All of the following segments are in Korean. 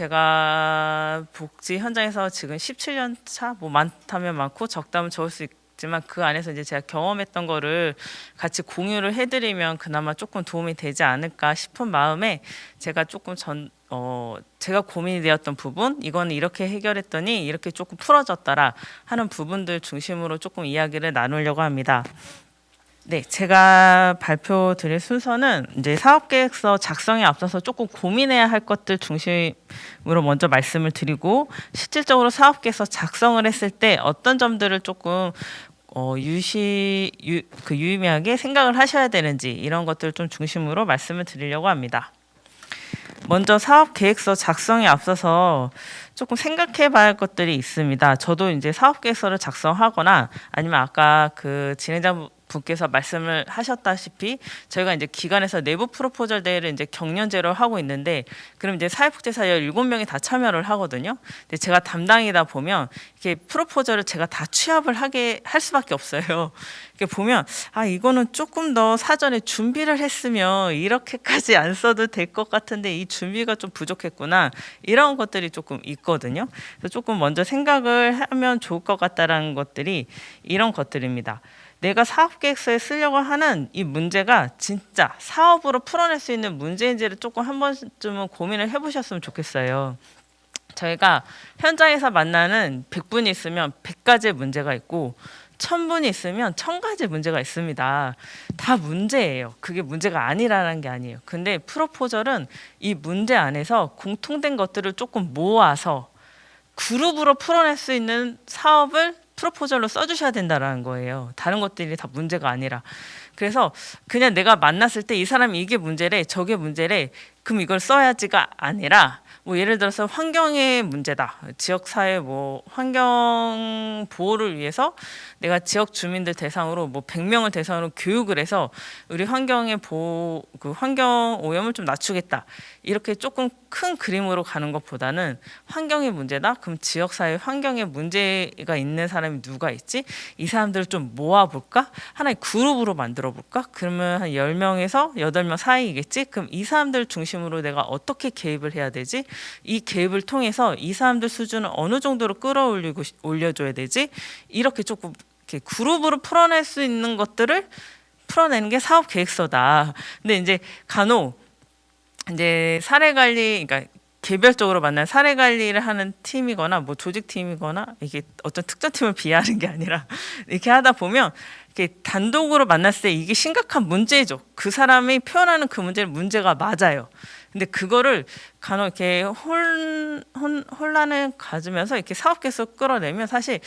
제가 복지 현장에서 지금 17년 차, 뭐 많다면 많고 적다면 적을 수 있지만 그 안에서 이제 제가 경험했던 거를 같이 공유를 해드리면 그나마 조금 도움이 되지 않을까 싶은 마음에 제가 조금 제가 고민이 되었던 부분, 이거는 이렇게 해결했더니 이렇게 조금 풀어졌더라 하는 부분들 중심으로 조금 이야기를 나누려고 합니다. 네, 제가 발표 드릴 순서는 이제 사업계획서 작성에 앞서서 조금 고민해야 할 것들 중심으로 먼저 말씀을 드리고, 실질적으로 사업계획서 작성을 했을 때 어떤 점들을 조금 유의미하게 생각을 하셔야 되는지, 이런 것들 좀 중심으로 말씀을 드리려고 합니다. 먼저 사업 계획서 작성에 앞서서 조금 생각해 봐야 할 것들이 있습니다. 저도 이제 사업 계획서를 작성하거나 아니면 아까 그 진행자 분께서 말씀을 하셨다시피 저희가 이제 기관에서 내부 프로포절 대회를 이제 경연제로 하고 있는데, 그럼 이제 사회복지사 17명이 다 참여를 하거든요. 근데 제가 담당이다 보면 이렇게 프로포절을 제가 다 취합을 할 수밖에 없어요. 이렇게 보면 이거는 조금 더 사전에 준비를 했으면 이렇게까지 안 써도 될 것 같은데 이 준비가 좀 부족했구나, 이런 것들이 조금 있거든요. 그래서 조금 먼저 생각을 하면 좋을 것 같다라는 것들이 이런 것들입니다. 내가 사업계획서에 쓰려고 하는 이 문제가 진짜 사업으로 풀어낼 수 있는 문제인지를 조금 한 번쯤은 고민을 해보셨으면 좋겠어요. 저희가 현장에서 만나는 100분이 있으면 100가지의 문제가 있고 1000분이 있으면 1000가지 문제가 있습니다. 다 문제예요. 그게 문제가 아니라는 게 아니에요. 근데 프로포절은 이 문제 안에서 공통된 것들을 조금 모아서 그룹으로 풀어낼 수 있는 사업을 프로포절로 써주셔야 된다는 거예요. 다른 것들이 다 문제가 아니라. 그래서 그냥 내가 만났을 때 이 사람이 이게 문제래, 저게 문제래, 그럼 이걸 써야지가 아니라, 뭐 예를 들어서 환경의 문제다, 지역사회 뭐 환경 보호를 위해서 내가 지역 주민들 대상으로 뭐 100명을 대상으로 교육을 해서 우리 환경의 보호, 그 환경 오염을 좀 낮추겠다, 이렇게 조금 큰 그림으로 가는 것보다는 환경의 문제다, 그럼 지역사회 환경에 문제가 있는 사람이 누가 있지, 이 사람들을 좀 모아볼까, 하나의 그룹으로 만들어 볼까, 그러면 한 10명에서 8명 사이겠지, 그럼 이 사람들 중심으로 내가 어떻게 개입을 해야 되지, 이 개입을 통해서 이 사람들 수준을 어느 정도로 올려줘야 되지, 이렇게 조금 이렇게 그룹으로 풀어낼 수 있는 것들을 풀어내는 게 사업 계획서다. 근데 이제 간혹 이제 사례 관리, 그러니까 개별적으로 만난 사례 관리를 하는 팀이거나 뭐 조직팀이거나, 이게 어떤 특정 팀을 비하하는 게 아니라 이렇게 하다 보면 이렇게 단독으로 만났을 때 이게 심각한 문제죠. 그 사람이 표현하는 그 문제가 맞아요. 근데 그거를 간혹 이렇게 혼란을 가지면서 이렇게 사업계획서 끌어내면 사실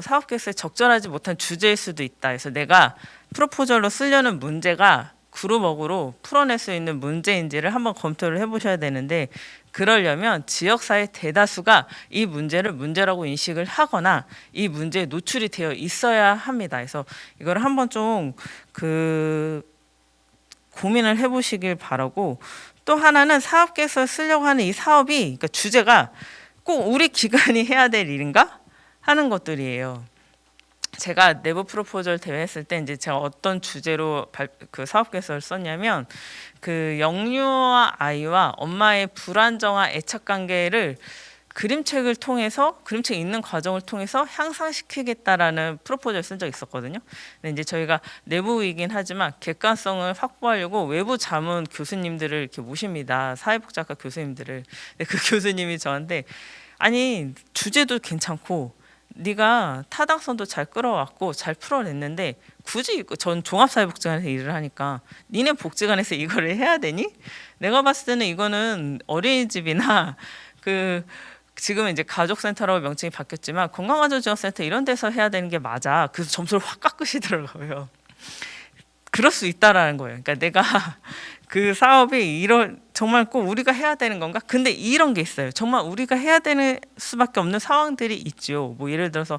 사업계획서에 적절하지 못한 주제일 수도 있다. 그래서 내가 프로포절로 쓰려는 문제가 그룹워크로 풀어낼 수 있는 문제인지를 한번 검토를 해보셔야 되는데, 그러려면 지역사회 대다수가 이 문제를 문제라고 인식을 하거나 이 문제에 노출이 되어 있어야 합니다. 그래서 이걸 한번 좀 고민을 해보시길 바라고, 또 하나는 사업계획서에 쓰려고 하는 이 사업이, 그러니까 주제가 꼭 우리 기관이 해야 될 일인가 하는 것들이에요. 제가 내부 프로포절 대회 했을 때 이제 제가 어떤 주제로 그 사업계획서를 썼냐면, 그 영유아 아이와 엄마의 불안정한 애착 관계를 그림책을 통해서, 그림책 읽는 과정을 통해서 향상시키겠다라는 프로포즈를 쓴 적이 있었거든요. 근데 이제 저희가 내부이긴 하지만 객관성을 확보하려고 외부 자문 교수님들을 이렇게 모십니다. 사회복지학과 교수님들을. 근데 그 교수님이 저한테 아니 주제도 괜찮고 네가 타당성도 잘 끌어왔고 잘 풀어냈는데 굳이 전 종합사회복지관에서 일을 하니까 니네 복지관에서 이거를 해야 되니? 내가 봤을 때는 이거는 어린이집이나 지금은 이제 가족센터라고 명칭이 바뀌었지만 건강가족지원센터 이런 데서 해야 되는 게 맞아. 그래서 점수를 확 깎으시더라고요. 그럴 수 있다라는 거예요. 그러니까 내가 그 사업이 정말 꼭 우리가 해야 되는 건가? 근데 이런 게 있어요. 정말 우리가 해야 되는 수밖에 없는 상황들이 있죠. 뭐 예를 들어서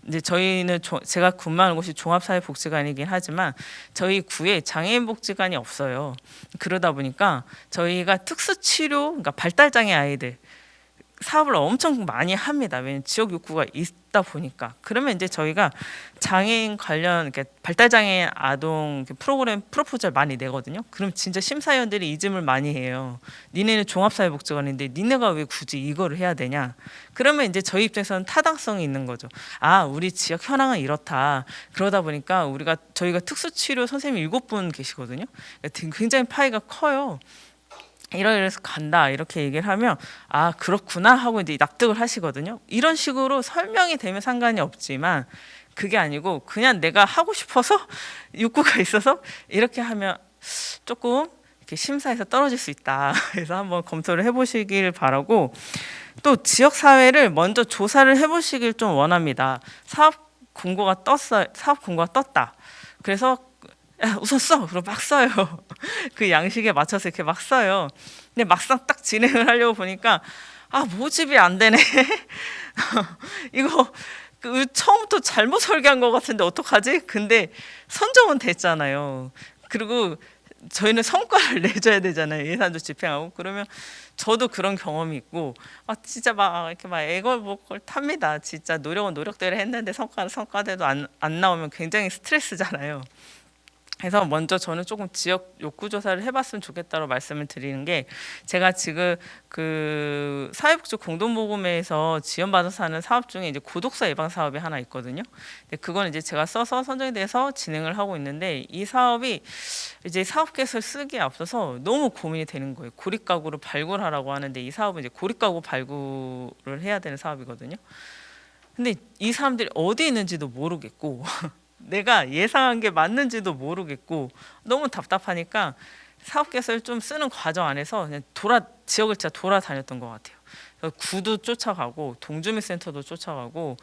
이제 저희는 제가 근무하는 곳이 종합사회복지관이긴 하지만 저희 구에 장애인복지관이 없어요. 그러다 보니까 저희가 특수치료, 그러니까 발달장애 아이들, 사업을 엄청 많이 합니다. 왜냐면 지역 욕구가 있다 보니까. 그러면 이제 저희가 장애인 관련 이렇게 발달장애인 아동 이렇게 프로그램 프로포절 많이 내거든요. 그럼 진짜 심사위원들이 이 질문을 많이 해요. 니네는 종합사회복지관인데 니네가 왜 굳이 이거를 해야 되냐? 그러면 이제 저희 입장에서는 타당성이 있는 거죠. 아, 우리 지역 현황은 이렇다. 그러다 보니까 저희가 특수치료 선생님 7분 계시거든요. 굉장히 파이가 커요. 이래서 간다 이렇게 얘기를 하면 아 그렇구나 하고 이제 납득을 하시거든요. 이런 식으로 설명이 되면 상관이 없지만 그게 아니고 그냥 내가 하고 싶어서 욕구가 있어서 이렇게 하면 조금 이렇게 심사에서 떨어질 수 있다. 그래서 한번 검토를 해보시길 바라고, 또 지역 사회를 먼저 조사를 해보시길 좀 원합니다. 사업 공고가 떴다. 그래서 야, 우선 써. 그럼 막 써요. 그 양식에 맞춰서 이렇게 막 써요. 근데 막상 딱 진행을 하려고 보니까 아 모집이 안 되네. 이거 처음부터 잘못 설계한 것 같은데 어떡하지? 근데 선정은 됐잖아요. 그리고 저희는 성과를 내줘야 되잖아요. 예산도 집행하고. 그러면 저도 그런 경험이 있고 진짜 막 이렇게 막 애걸복걸 탑니다. 진짜 노력은 노력대로 했는데 성과대로 안 나오면 굉장히 스트레스잖아요. 그래서 먼저 저는 조금 지역 욕구 조사를 해봤으면 좋겠다고 말씀을 드리는 게, 제가 지금 그 사회복지 공동모금회에서 지원받아서 하는 사업 중에 이제 고독사 예방 사업이 하나 있거든요. 근데 그건 이제 제가 써서 선정이 돼서 진행을 하고 있는데, 이 사업이 이제 사업계획서를 쓰기에 앞서서 너무 고민이 되는 거예요. 고립가구를 발굴하라고 하는데 이 사업은 이제 고립가구 발굴을 해야 되는 사업이거든요. 근데 이 사람들이 어디 있는지도 모르겠고 내가 예상한 게 맞는지도 모르겠고 너무 답답하니까 사업계획서를 좀 쓰는 과정 안에서 그냥 지역을 진짜 돌아다녔던 것 같아요. 구도 쫓아가고 동주민센터도 쫓아가고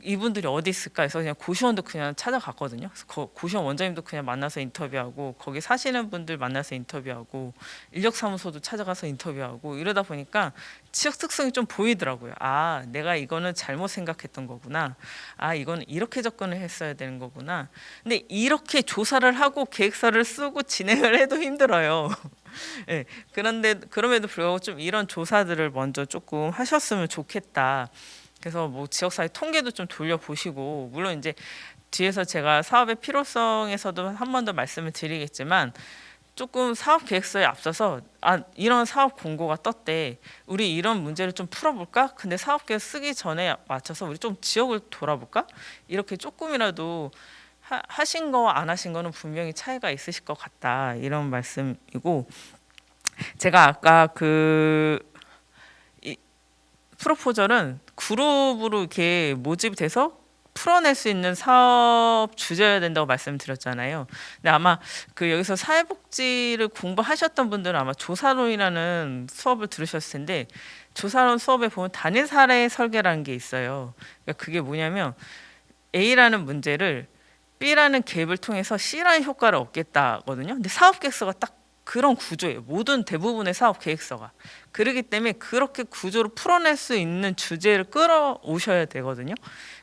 이분들이 어디 있을까 해서 그냥 고시원도 그냥 찾아갔거든요. 그래서 고시원 원장님도 그냥 만나서 인터뷰하고 거기 사시는 분들 만나서 인터뷰하고 인력사무소도 찾아가서 인터뷰하고 이러다 보니까 지역 특성이 좀 보이더라고요. 아, 내가 이거는 잘못 생각했던 거구나. 아, 이거는 이렇게 접근을 했어야 되는 거구나. 근데 이렇게 조사를 하고 계획서를 쓰고 진행을 해도 힘들어요. 네, 그럼에도 불구하고 좀 이런 조사들을 먼저 조금 하셨으면 좋겠다. 그래서 뭐 지역사회 통계도 좀 돌려보시고, 물론 이제 뒤에서 제가 사업의 필요성에서도 한 번 더 말씀을 드리겠지만 조금 사업 계획서에 앞서서 이런 사업 공고가 떴대, 우리 이런 문제를 좀 풀어볼까? 근데 사업 계획 쓰기 전에 맞춰서 우리 좀 지역을 돌아볼까? 이렇게 조금이라도 하신 거와 안 하신 거는 분명히 차이가 있으실 것 같다, 이런 말씀이고, 제가 아까 프로포절은 그룹으로 이렇게 모집이 돼서 풀어낼 수 있는 사업 주제여야 된다고 말씀드렸잖아요. 근데 아마 여기서 사회복지를 공부하셨던 분들은 아마 조사론이라는 수업을 들으셨을 텐데, 조사론 수업에 보면 단일 사례 설계라는 게 있어요. 그러니까 그게 뭐냐면 A라는 문제를 B라는 갭을 통해서 C라는 효과를 얻겠다거든요. 근데 사업 계획서가 딱 그런 구조예요. 대부분의 사업 계획서가. 그렇기 때문에 그렇게 구조를 풀어낼 수 있는 주제를 끌어오셔야 되거든요.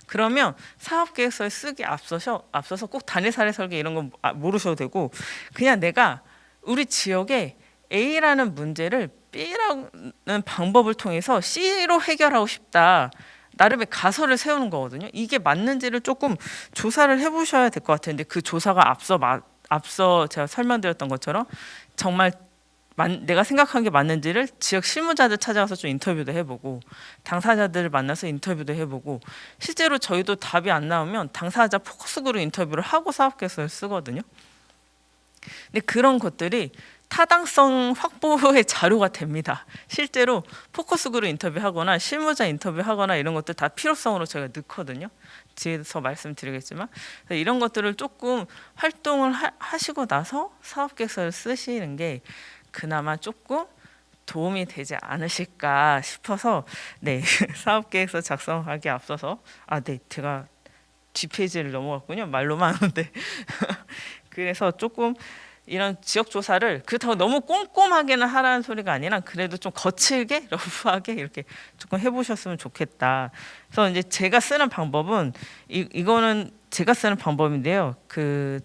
그러면 사업 계획서에 쓰기 앞서서 꼭 단일 사례 설계 이런 건 모르셔도 되고, 그냥 내가 우리 지역에 A라는 문제를 B라는 방법을 통해서 C로 해결하고 싶다, 나름의 가설을 세우는 거거든요. 이게 맞는지를 조금 조사를 해보셔야 될 것 같은데, 그 조사가 앞서 제가 설명드렸던 것처럼 정말 내가 생각한 게 맞는지를 지역 실무자들 찾아가서 좀 인터뷰도 해보고, 당사자들을 만나서 인터뷰도 해보고, 실제로 저희도 답이 안 나오면 당사자 포커스그룹 인터뷰를 하고 사업계획서를 쓰거든요. 근데 그런 것들이 타당성 확보의 자료가 됩니다. 실제로 포커스그룹 인터뷰하거나 실무자 인터뷰하거나 이런 것들 다 필요성으로 저희가 넣거든요. 뒤에서 말씀드리겠지만, 이런 것들을 조금 활동을 하시고 나서 사업계획서를 쓰시는 게 그나마 조금 도움이 되지 않으실까 싶어서, 네, 사업계획서 작성하기 앞서서 네, 제가 뒷페이지를 넘어갔군요. 말로만 하는데 그래서 조금 이런 지역 조사를 그렇다고 너무 꼼꼼하게는 하라는 소리가 아니라 그래도 좀 거칠게 러프하게 이렇게 조금 해보셨으면 좋겠다. 그래서 이제 제가 쓰는 방법은 이거는 제가 쓰는 방법인데요.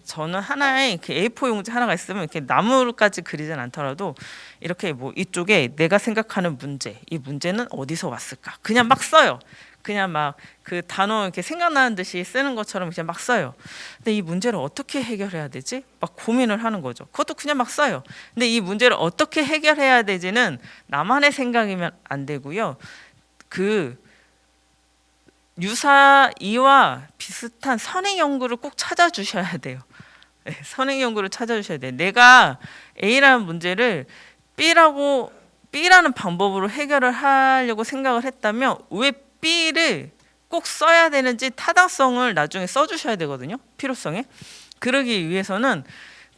저는 하나에 이렇게 A4 용지 하나가 있으면 이렇게 나무까지 그리진 않더라도 이렇게 뭐 이쪽에 내가 생각하는 문제, 이 문제는 어디서 왔을까? 그냥 막 써요. 그냥 막 그 단어 이렇게 생각나는 듯이 쓰는 것처럼 그냥 막 써요. 근데 이 문제를 어떻게 해결해야 되지? 막 고민을 하는 거죠. 그것도 그냥 막 써요. 근데 이 문제를 어떻게 해결해야 되지는 나만의 생각이면 안 되고요. 그 유사이와 비슷한 선행 연구를 꼭 찾아주셔야 돼요. 네, 선행 연구를 찾아주셔야 돼요. 내가 A라는 문제를 B라는 방법으로 해결을 하려고 생각을 했다면 왜 B를 꼭 써야 되는지 타당성을 나중에 써주셔야 되거든요. 필요성에. 그러기 위해서는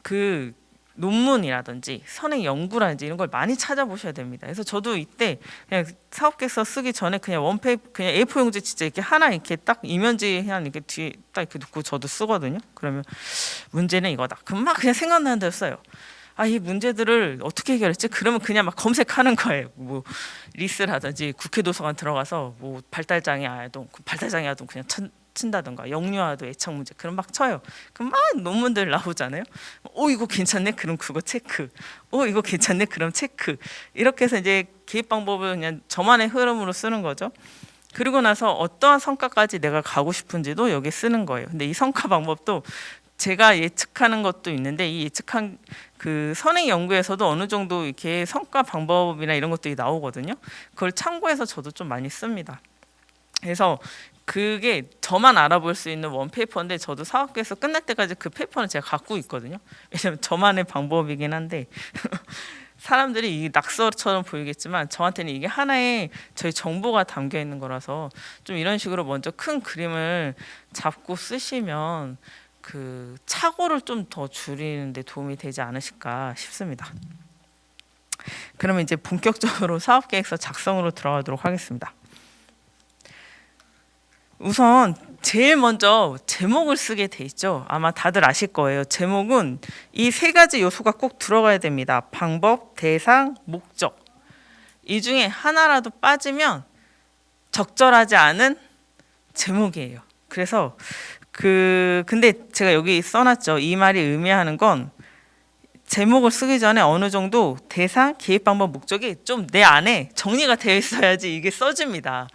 그 논문이라든지 선행 연구라든지 이런 걸 많이 찾아보셔야 됩니다. 그래서 저도 이때 그냥 사업계획서 쓰기 전에 그냥 원페이퍼 그냥 A4 용지 진짜 이렇게 하나 이렇게 딱 이면지 그냥 이렇게 뒤에 딱 이렇게 놓고 저도 쓰거든요. 그러면 문제는 이거다. 그럼 막 그냥 생각나는 대로 써요. 이 문제들을 어떻게 해결했지? 그러면 그냥 막 검색하는 거예요. 뭐 리스라든지 국회 도서관 들어가서 뭐 발달장애 아동 그냥 친다던가 영유아도 애착 문제 그럼 막 쳐요. 그럼 막 논문들 나오잖아요. 이거 괜찮네. 그럼 그거 체크. 이거 괜찮네. 그럼 체크. 이렇게 해서 이제 기입 방법을 그냥 저만의 흐름으로 쓰는 거죠. 그리고 나서 어떠한 성과까지 내가 가고 싶은지도 여기 쓰는 거예요. 근데 이 성과 방법도 제가 예측하는 것도 있는데 이 예측한 그 선행 연구에서도 어느 정도 이렇게 성과 방법이나 이런 것들이 나오거든요. 그걸 참고해서 저도 좀 많이 씁니다. 그래서 그게 저만 알아볼 수 있는 원페이퍼인데 저도 사업계에서 끝날 때까지 그 페이퍼는 제가 갖고 있거든요. 왜냐면 저만의 방법이긴 한데 사람들이 이 낙서처럼 보이겠지만 저한테는 이게 하나의 저희 정보가 담겨 있는 거라서 좀 이런 식으로 먼저 큰 그림을 잡고 쓰시면 그 착오를 좀 더 줄이는 데 도움이 되지 않으실까 싶습니다. 그러면 이제 본격적으로 사업계획서 작성으로 들어가도록 하겠습니다. 우선 제일 먼저 제목을 쓰게 돼 있죠. 아마 다들 아실 거예요. 제목은 이 세 가지 요소가 꼭 들어가야 됩니다. 방법, 대상, 목적. 이 중에 하나라도 빠지면 적절하지 않은 제목이에요. 그래서 근데 제가 여기 써놨죠. 이 말이 의미하는 건 제목을 쓰기 전에 어느 정도 대상, 기획 방법, 목적이 좀 내 안에 정리가 되어 있어야지 이게 써집니다.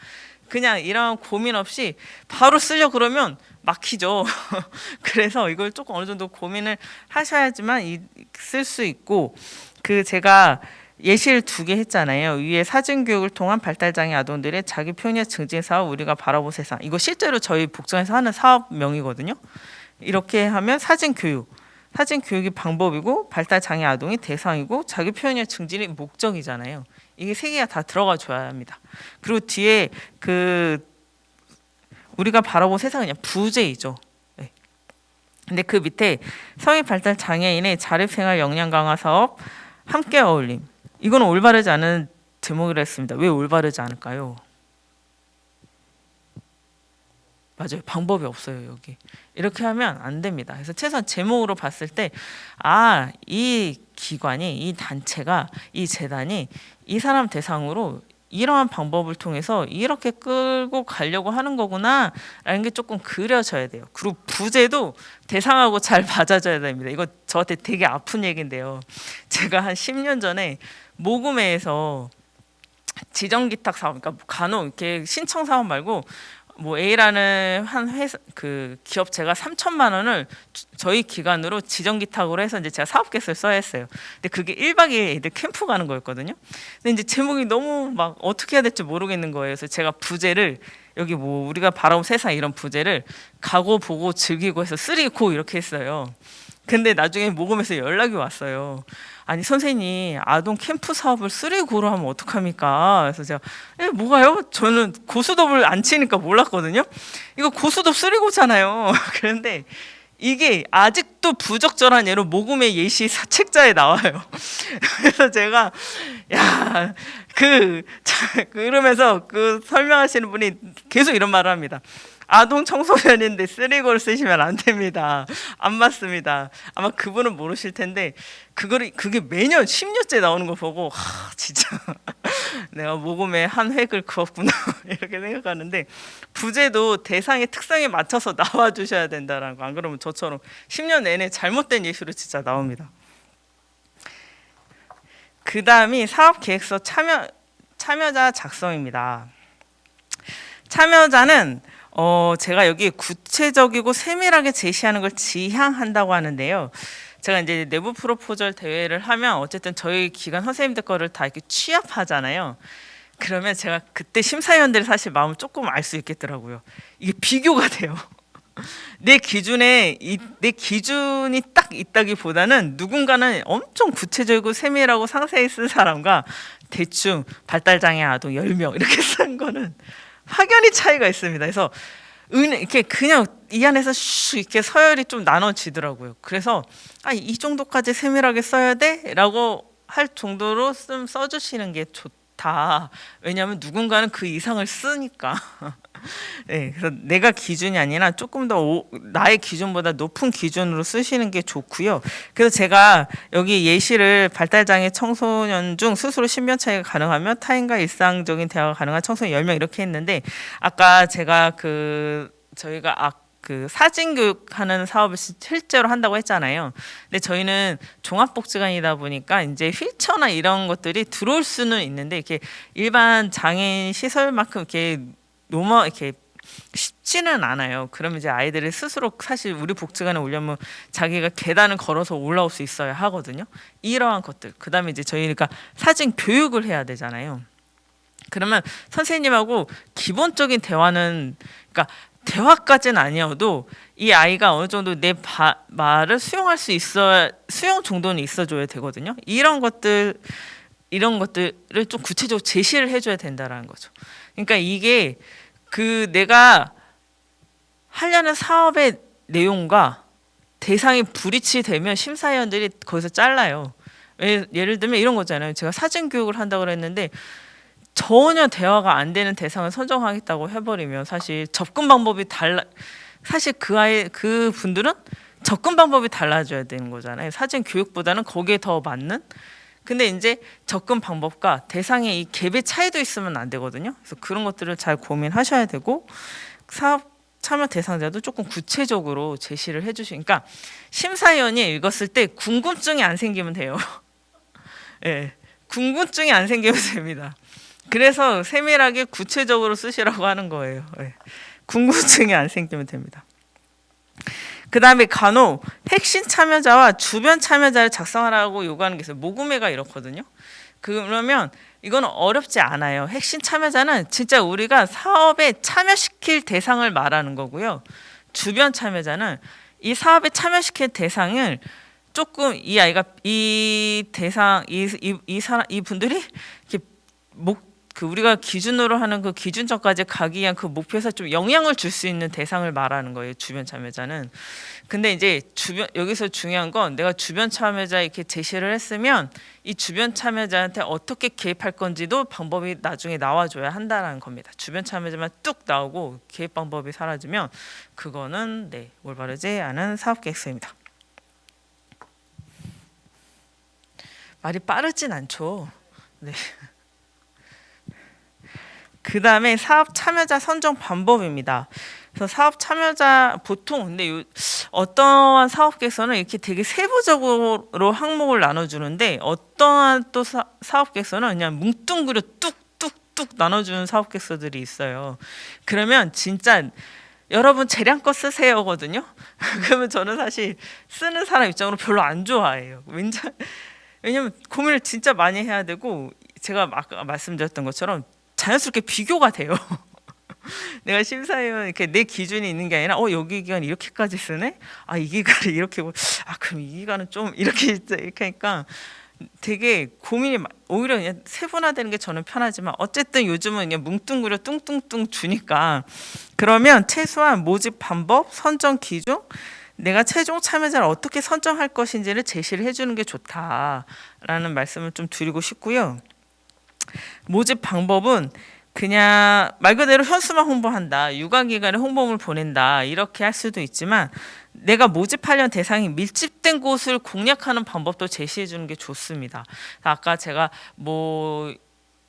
그냥 이런 고민 없이 바로 쓰려 그러면 막히죠. 그래서 이걸 조금 어느 정도 고민을 하셔야지만 쓸 수 있고 제가 예시를 2개 했잖아요. 위에 사진 교육을 통한 발달장애 아동들의 자기 표현력 증진 사업 우리가 바라볼 세상. 이거 실제로 저희 복정에서 하는 사업명이거든요. 이렇게 하면 사진 교육이 방법이고 발달장애 아동이 대상이고 자기 표현력 증진이 목적이잖아요. 이게 세 개가 다 들어가 줘야 합니다. 그리고 뒤에 우리가 바라볼 세상은 그냥 부제이죠. 네. 근데 그 밑에 성인 발달 장애인의 자립생활 역량 강화 사업 함께 어울림. 이거는 올바르지 않은 제목이라 했습니다. 왜 올바르지 않을까요? 맞아요. 방법이 없어요. 여기 이렇게 하면 안 됩니다. 그래서 최소한 제목으로 봤을 때 이 기관이, 이 단체가, 이 재단이 이 사람 대상으로 이러한 방법을 통해서 이렇게 끌고 가려고 하는 거구나 라는 게 조금 그려져야 돼요. 그리고 부제도 대상하고 잘 맞아줘야 됩니다. 이거 저한테 되게 아픈 얘기인데요. 제가 한 10년 전에 모금회에서 지정기탁 사업, 그러니까 간혹 이렇게 신청 사업 말고 뭐 A라는 한 회사 기업체가 3천만 원을 저희 기관으로 지정기탁으로 해서 이제 제가 사업계획서를 써야 했어요. 근데 그게 1박 2일 애들 캠프 가는 거였거든요. 근데 이제 제목이 너무 막 어떻게 해야 될지 모르겠는 거예요. 그래서 제가 부제를 여기 뭐 우리가 바라본 세상 이런 부제를 가고 보고 즐기고 해서 3고 이렇게 했어요. 근데 나중에 모금에서 연락이 왔어요. 아니 선생님 아동 캠프 사업을 3고로 하면 어떡합니까? 그래서 제가 뭐가요? 저는 고수톱을 안 치니까 몰랐거든요. 이거 고수톱 3고잖아요. 그런데 이게 아직도 부적절한 예로 모금의 예시 책자에 나와요. 그래서 제가 그러면서 설명하시는 분이 계속 이런 말을 합니다. 아동 청소년인데 3고를 쓰시면 안 됩니다. 안 맞습니다. 아마 그분은 모르실 텐데 그게 매년 10년째 나오는 거 보고 진짜 내가 모금에 한 획을 그었구나 이렇게 생각하는데 부제도 대상의 특성에 맞춰서 나와 주셔야 된다라는 거. 안 그러면 저처럼 10년 내내 잘못된 예시로 진짜 나옵니다. 그 다음이 사업계획서 참여자 작성입니다. 참여자는 제가 여기 구체적이고 세밀하게 제시하는 걸 지향한다고 하는데요. 제가 이제 내부 프로포절 대회를 하면 어쨌든 저희 기관 선생님들 거를 다 이렇게 취합하잖아요. 그러면 제가 그때 심사위원들의 사실 마음을 조금 알 수 있겠더라고요. 이게 비교가 돼요. 내 기준이 딱 있다기보다는 누군가는 엄청 구체적이고 세밀하고 상세히 쓴 사람과 대충 발달장애 아동 10명 이렇게 쓴 거는 확연히 차이가 있습니다. 그래서 이렇게 그냥 이 안에서 슉 이렇게 서열이 좀 나눠지더라고요. 그래서 이 정도까지 세밀하게 써야 돼라고 할 정도로 좀 써주시는 게 좋다. 왜냐하면 누군가는 그 이상을 쓰니까. 네, 그래서 내가 기준이 아니라 조금 더 나의 기준보다 높은 기준으로 쓰시는 게 좋고요. 그래서 제가 여기 예시를 발달장애 청소년 중 스스로 신변 차이가 가능하며 타인과 일상적인 대화가 가능한 청소년 10명 이렇게 했는데 아까 제가 저희가 그 사진 교육하는 사업을 실제로 한다고 했잖아요. 근데 저희는 종합복지관이다 보니까 이제 휠체어나 이런 것들이 들어올 수는 있는데 이렇게 일반 장애인 시설만큼 이렇게 쉽지는 않아요. 그러면 이제 아이들이 스스로 사실 우리 복지관에 오려면 자기가 계단을 걸어서 올라올 수 있어야 하거든요. 이러한 것들. 그다음에 이제 저희가 사진 교육을 해야 되잖아요. 그러면 선생님하고 기본적인 대화는 그러니까 대화까지는 아니어도 이 아이가 어느 정도 내 말을 수용할 수 있어 수용 정도는 있어줘야 되거든요. 이런 것들을 좀 구체적으로 제시를 해줘야 된다라는 거죠. 그러니까 이게 내가 하려는 사업의 내용과 대상이 불일치되면 심사위원들이 거기서 잘라요. 예를 들면 이런 거잖아요. 제가 사진 교육을 한다고 그랬는데 전혀 대화가 안 되는 대상을 선정하겠다고 해버리면 사실 접근 방법이 사실 그 분들은 접근 방법이 달라져야 되는 거잖아요. 사진 교육보다는 거기에 더 맞는. 근데 이제 접근 방법과 대상의 이 갭의 차이도 있으면 안 되거든요. 그래서 그런 것들을 잘 고민하셔야 되고 사업 참여 대상자도 조금 구체적으로 제시를 해주시니까 심사위원이 읽었을 때 궁금증이 안 생기면 돼요. 네, 궁금증이 안 생기면 됩니다. 그래서 세밀하게 구체적으로 쓰시라고 하는 거예요. 네, 궁금증이 안 생기면 됩니다. 그 다음에 간혹 핵심 참여자와 주변 참여자를 작성하라고 요구하는 게 있어요. 모금회가 이렇거든요. 그러면 이건 어렵지 않아요. 핵심 참여자는 진짜 우리가 사업에 참여시킬 대상을 말하는 거고요. 주변 참여자는 이 사업에 참여시킬 대상을 조금 이 분들이 이렇게 우리가 기준으로 하는 그 기준점까지 가기 위한 그 목표에서 좀 영향을 줄 수 있는 대상을 말하는 거예요. 주변 참여자는. 근데 이제 여기서 중요한 건 내가 주변 참여자 이렇게 제시를 했으면 이 주변 참여자한테 어떻게 개입할 건지도 방법이 나중에 나와줘야 한다는 겁니다. 주변 참여자만 뚝 나오고 개입 방법이 사라지면 그거는 올바르지 않은 사업 계획서입니다. 말이 빠르진 않죠. 네. 그 다음에 사업 참여자 선정 방법입니다. 그래서 사업 참여자 보통 근데 어떠한 사업 계획서는 이렇게 되게 세부적으로 항목을 나눠주는데 어떠한 또 사업 계획서는 그냥 뭉뚱그려 뚝뚝뚝 나눠주는 사업 계획서들이 있어요. 그러면 진짜 여러분 재량껏 쓰세요거든요. 그러면 저는 사실 쓰는 사람 입장으로 별로 안 좋아해요. 왜냐면 고민을 진짜 많이 해야 되고 제가 아까 말씀드렸던 것처럼 자연스럽게 비교가 돼요. 내가 심사위원 이렇게 내 기준이 있는 게 아니라 여기 기간 이렇게까지 쓰네. 이 기간을 이렇게 그럼 이 기간은 좀 이렇게 하니까 되게 고민이 오히려 그냥 세분화되는 게 저는 편하지만 어쨌든 요즘은 그냥 뭉뚱그려 뚱뚱뚱 주니까 그러면 최소한 모집 방법, 선정 기준, 내가 최종 참여자를 어떻게 선정할 것인지를 제시를 해주는 게 좋다라는 말씀을 좀 드리고 싶고요. 모집 방법은 그냥 말 그대로 현수막 홍보한다, 육아기관에 홍보물 보낸다 이렇게 할 수도 있지만 내가 모집하려는 대상이 밀집된 곳을 공략하는 방법도 제시해 주는 게 좋습니다. 아까 제가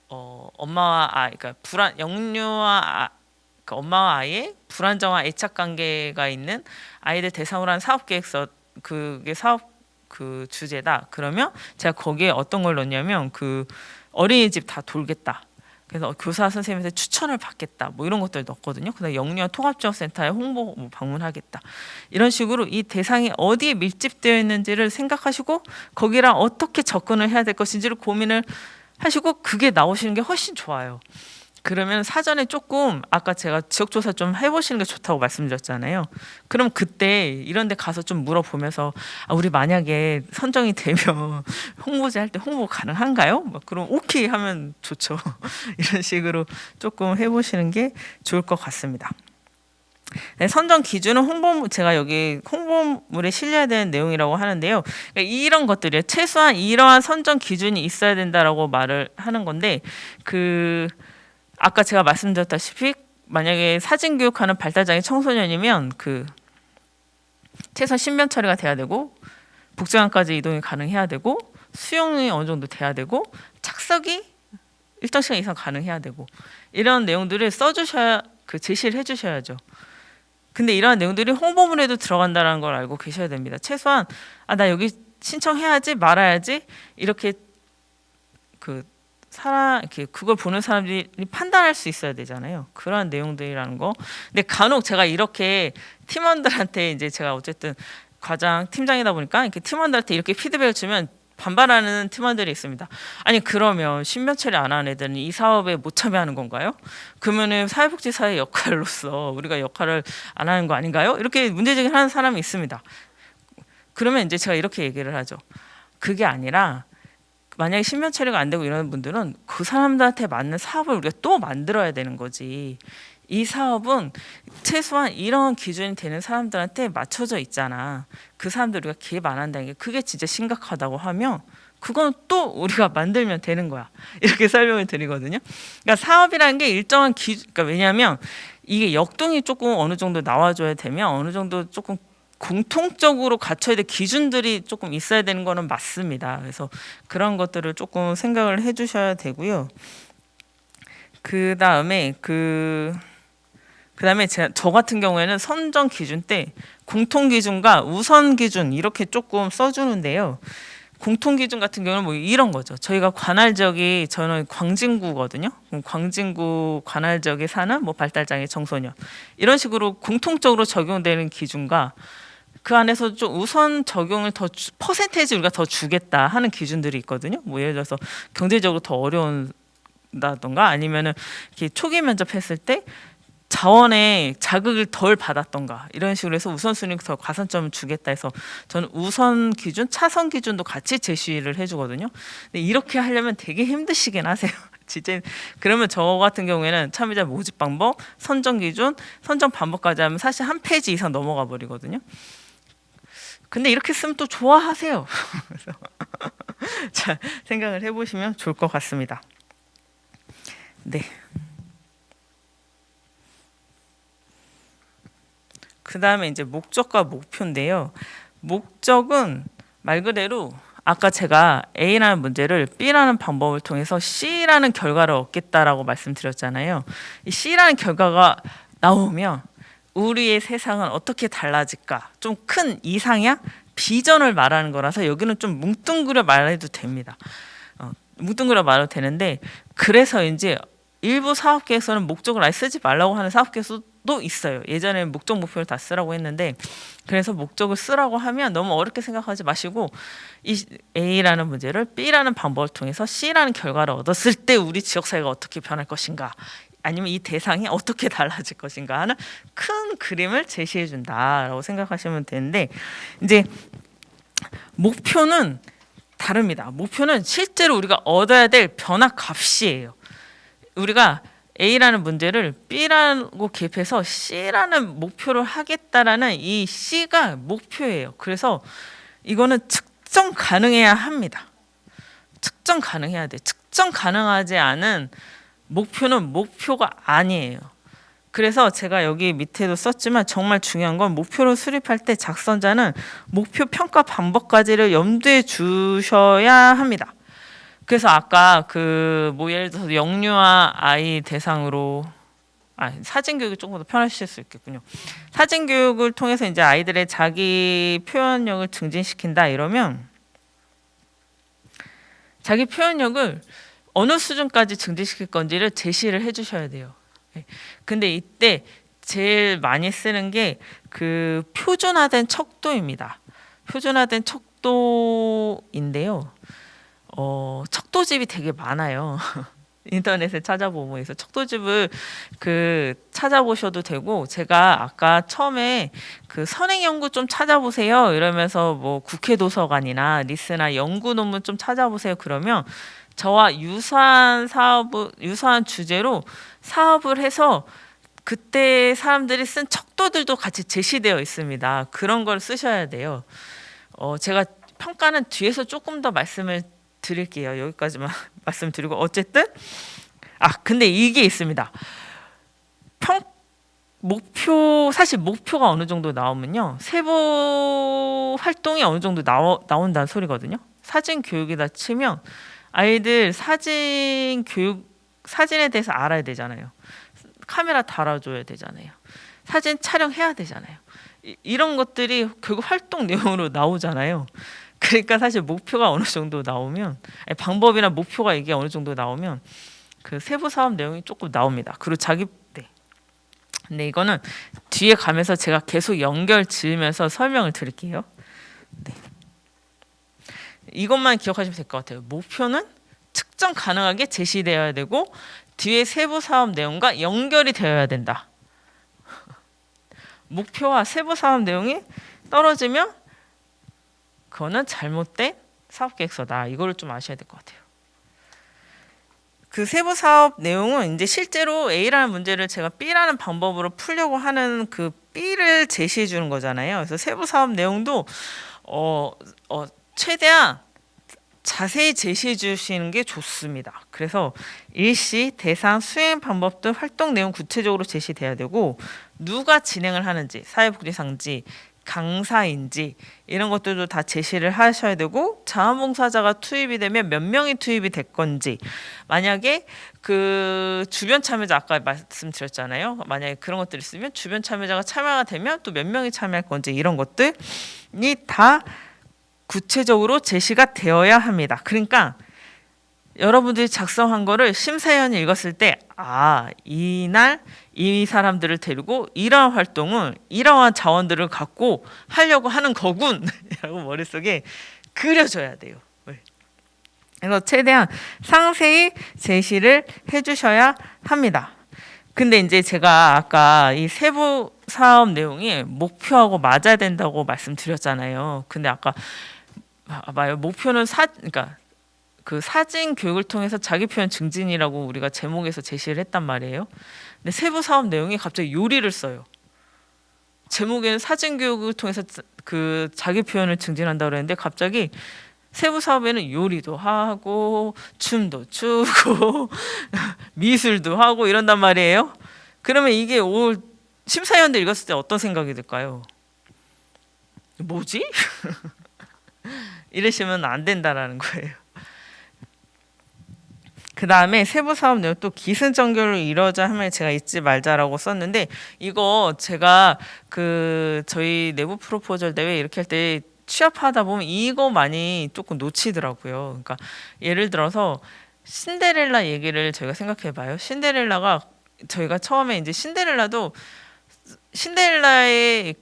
엄마와 아이, 그러니까 영유아 그 엄마와 아이의 불안정한 애착 관계가 있는 아이들 대상으로 한 사업 계획서, 그게 사업 그 주제다. 그러면 제가 거기에 어떤 걸 넣냐면 그 어린이집 다 돌겠다. 그래서 교사 선생님한테 추천을 받겠다. 뭐 이런 것들 넣었거든요. 그다음 영유아 통합지원센터에 홍보 뭐 방문하겠다. 이런 식으로 이 대상이 어디에 밀집되어 있는지를 생각하시고 거기랑 어떻게 접근을 해야 될 것인지를 고민을 하시고 그게 나오시는 게 훨씬 좋아요. 그러면 사전에 조금 아까 제가 지역조사 좀 해보시는 게 좋다고 말씀드렸잖아요. 그럼 그때 이런 데 가서 좀 물어보면서 우리 만약에 선정이 되면 홍보제 할 때 홍보 가능한가요? 막 그럼 오케이 하면 좋죠. 이런 식으로 조금 해보시는 게 좋을 것 같습니다. 네, 선정 기준은 제가 여기 홍보물에 실려야 되는 내용이라고 하는데요. 그러니까 이런 것들이에요. 최소한 이러한 선정 기준이 있어야 된다라고 말을 하는 건데 아까 제가 말씀드렸다시피 만약에 사진 교육하는 발달장애 청소년이면 최소 신변 처리가 돼야 되고 복지관까지 이동이 가능해야 되고 수용이 어느 정도 돼야 되고 착석이 일정 시간 이상 가능해야 되고 이런 내용들을 써주셔야 제시를 해주셔야죠. 근데 이러한 내용들이 홍보물에도 들어간다는 걸 알고 계셔야 됩니다. 최소한 나 여기 신청해야지 말아야지 이렇게 그걸 보는 사람들이 판단할 수 있어야 되잖아요. 그런 내용들이라는 거. 근데 간혹 제가 이렇게 팀원들한테 이제 제가 어쨌든 과장 팀장이다 보니까 이렇게 팀원들한테 이렇게 피드백을 주면 반발하는 팀원들이 있습니다. 아니 그러면 신변 처리 안 하는 애들은 이 사업에 못 참여하는 건가요? 그러면은 사회복지사의 역할로서 우리가 역할을 안 하는 거 아닌가요? 이렇게 문제제기를 하는 사람이 있습니다. 그러면 이제 제가 이렇게 얘기를 하죠. 그게 아니라 만약에 신변 처리가 안 되고 이러는 분들은 그 사람들한테 맞는 사업을 우리가 또 만들어야 되는 거지. 이 사업은 최소한 이런 기준이 되는 사람들한테 맞춰져 있잖아. 그 사람들 우리가 기획 안 한다는 게 그게 진짜 심각하다고 하면 그건 또 우리가 만들면 되는 거야. 이렇게 설명을 드리거든요. 그러니까 사업이라는 게 일정한 그러니까 왜냐하면 이게 역동이 조금 어느 정도 나와줘야 되면 어느 정도 조금 공통적으로 갖춰야 될 기준들이 조금 있어야 되는 거는 맞습니다. 그래서 그런 것들을 조금 생각을 해주셔야 되고요. 그다음에 저 같은 경우에는 선정 기준 때 공통 기준과 우선 기준 이렇게 조금 써주는데요. 공통 기준 같은 경우는 뭐 이런 거죠. 저희가 관할 지역이 저는 광진구거든요. 광진구 관할 지역에 사는 뭐 발달장애 청소년 이런 식으로 공통적으로 적용되는 기준과 그 안에서 좀 우선 적용을 퍼센테이지 우리가 더 주겠다 하는 기준들이 있거든요. 뭐 예를 들어서 경제적으로 더 어려운다던가 아니면은 이렇게 초기 면접했을 때 자원의 자극을 덜 받았던가 이런 식으로 해서 우선순위 더 가산점을 주겠다 해서 저는 우선 기준, 차선 기준도 같이 제시를 해주거든요. 근데 이렇게 하려면 되게 힘드시긴 하세요. 진짜 그러면 저 같은 경우에는 참여자 모집 방법, 선정 기준, 선정 방법까지 하면 사실 한 페이지 이상 넘어가 버리거든요. 근데 이렇게 쓰면 또 좋아하세요. 그래서 자, 생각을 해보시면 좋을 것 같습니다. 네. 그 다음에 이제 목적과 목표인데요. 목적은 말 그대로 아까 제가 A라는 문제를 B라는 방법을 통해서 C라는 결과를 얻겠다라고 말씀드렸잖아요. 이 C라는 결과가 나오면 우리의 세상은 어떻게 달라질까? 좀 큰 이상향, 비전을 말하는 거라서 여기는 좀 뭉뚱그려 말해도 됩니다. 뭉뚱그려 말해도 되는데 그래서 이제 일부 사업계에서는 목적을 아예 쓰지 말라고 하는 사업계에서도 있어요. 예전에 목적 목표를 다 쓰라고 했는데 그래서 목적을 쓰라고 하면 너무 어렵게 생각하지 마시고 이 A라는 문제를 B라는 방법을 통해서 C라는 결과를 얻었을 때 우리 지역사회가 어떻게 변할 것인가 아니면 이 대상이 어떻게 달라질 것인가 하는 큰 그림을 제시해 준다라고 생각하시면 되는데 이제 목표는 다릅니다. 목표는 실제로 우리가 얻어야 될 변화 값이에요. 우리가 A라는 문제를 B라고 기입해서 C라는 목표를 하겠다라는 이 C가 목표예요. 그래서 이거는 측정 가능해야 합니다. 측정 가능해야 돼. 측정 가능하지 않은 목표는 목표가 아니에요. 그래서 제가 여기 밑에도 썼지만 정말 중요한 건 목표를 수립할 때 작성자는 목표 평가 방법까지를 염두에 주셔야 합니다. 그래서 아까 그 뭐 예를 들어서 영유아 아이 대상으로 사진 교육이 조금 더 편하실 수 있겠군요. 사진 교육을 통해서 이제 아이들의 자기 표현력을 증진시킨다 이러면 자기 표현력을 어느 수준까지 증진시킬 건지를 제시를 해주셔야 돼요. 근데 이때 제일 많이 쓰는 게 그 표준화된 척도입니다. 표준화된 척도인데요. 척도집이 되게 많아요. 인터넷에 찾아보면 그래서 척도집을 그 찾아보셔도 되고, 제가 아까 처음에 그 선행 연구 좀 찾아보세요 이러면서 뭐 국회 도서관이나 리스나 연구 논문 좀 찾아보세요 그러면 저와 유사한 유사한 주제로 사업을 해서 그때 사람들이 쓴 척도들도 같이 제시되어 있습니다. 그런 걸 쓰셔야 돼요. 제가 평가는 뒤에서 조금 더 말씀을 드릴게요. 여기까지만 말씀드리고, 어쨌든 근데 이게 있습니다. 사실 목표가 어느 정도 나오면요, 세부 활동이 어느 정도 나온다는 소리거든요. 사진 교육이다 치면 아이들 사진에 대해서 알아야 되잖아요. 카메라 달아줘야 되잖아요. 사진 촬영해야 되잖아요. 이런 것들이 결국 활동 내용으로 나오잖아요. 그러니까 사실 목표가 어느 정도 나오면, 방법이나 목표가 이게 어느 정도 나오면 그 세부 사업 내용이 조금 나옵니다. 그리고 근데 이거는 뒤에 가면서 제가 계속 연결 지으면서 설명을 드릴게요. 네. 이것만 기억하시면 될 것 같아요. 목표는 측정 가능하게 제시되어야 되고 뒤에 세부 사업 내용과 연결이 되어야 된다. 목표와 세부 사업 내용이 떨어지면 그거는 잘못된 사업계획서다. 이거를 좀 아셔야 될 것 같아요. 그 세부 사업 내용은 이제 실제로 A라는 문제를 제가 B라는 방법으로 풀려고 하는 그 B를 제시해 주는 거잖아요. 그래서 세부 사업 내용도 최대한 자세히 제시해 주시는 게 좋습니다. 그래서 일시, 대상, 수행 방법 등 활동 내용 구체적으로 제시돼야 되고, 누가 진행을 하는지, 사회복지사인지 강사인지 이런 것들도 다 제시를 하셔야 되고, 자원봉사자가 투입이 되면 몇 명이 투입이 될 건지, 만약에 그 주변 참여자 아까 말씀드렸잖아요. 만약에 그런 것들이 있으면 주변 참여자가 참여가 되면 또 몇 명이 참여할 건지, 이런 것들이 다 구체적으로 제시가 되어야 합니다. 그러니까 여러분들이 작성한 거를 심사위원이 읽었을 때 이날 이 사람들을 데리고 이러한 활동을 이러한 자원들을 갖고 하려고 하는 거군 라고 머릿속에 그려줘야 돼요. 그래서 최대한 상세히 제시를 해주셔야 합니다. 근데 이제 제가 아까 이 세부 사업 내용이 목표하고 맞아야 된다고 말씀드렸잖아요. 근데 아까 목표는 그러니까 그 사진 교육을 통해서 자기 표현 증진이라고 우리가 제목에서 제시를 했단 말이에요. 근데 세부 사업 내용이 갑자기 요리를 써요. 제목에는 사진 교육을 통해서 그 자기 표현을 증진한다고 그랬는데 갑자기 세부 사업에는 요리도 하고 춤도 추고 미술도 하고 이런단 말이에요. 그러면 이게 심사위원들 읽었을 때 어떤 생각이 들까요? 뭐지? 이러시면 안 된다라는 거예요. 그 다음에 세부 사업 내용 또 기승전결로 이루어져 하면 제가 잊지 말자라고 썼는데, 이거 제가 그 저희 내부 프로포절 대회 이렇게 할 때 취합하다 보면 이거 많이 조금 놓치더라고요. 그러니까 예를 들어서 신데렐라 얘기를 저희가 생각해봐요. 신데렐라가 저희가 처음에 이제 신데렐라의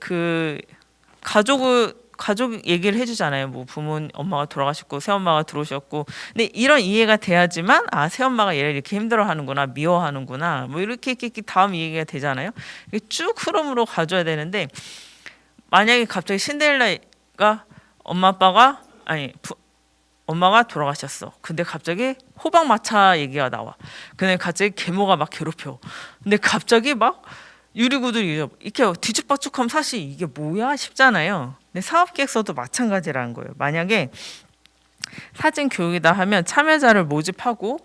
그 가족 얘기를 해주잖아요. 뭐 엄마가 돌아가셨고 새엄마가 들어오셨고, 근데 이런 이해가 돼야지만 새엄마가 얘를 이렇게 힘들어하는구나, 미워하는구나, 뭐 이렇게 다음 이해가 되잖아요. 쭉 흐름으로 가줘야 되는데, 만약에 갑자기 신데렐라가 엄마가 돌아가셨어. 근데 갑자기 호박마차 얘기가 나와. 근데 갑자기 계모가 막 괴롭혀. 근데 갑자기 막 유리구들이 이렇게 뒤죽박죽하면 사실 이게 뭐야 싶잖아요. 근데 사업계획서도 마찬가지라는 거예요. 만약에 사진 교육이다 하면 참여자를 모집하면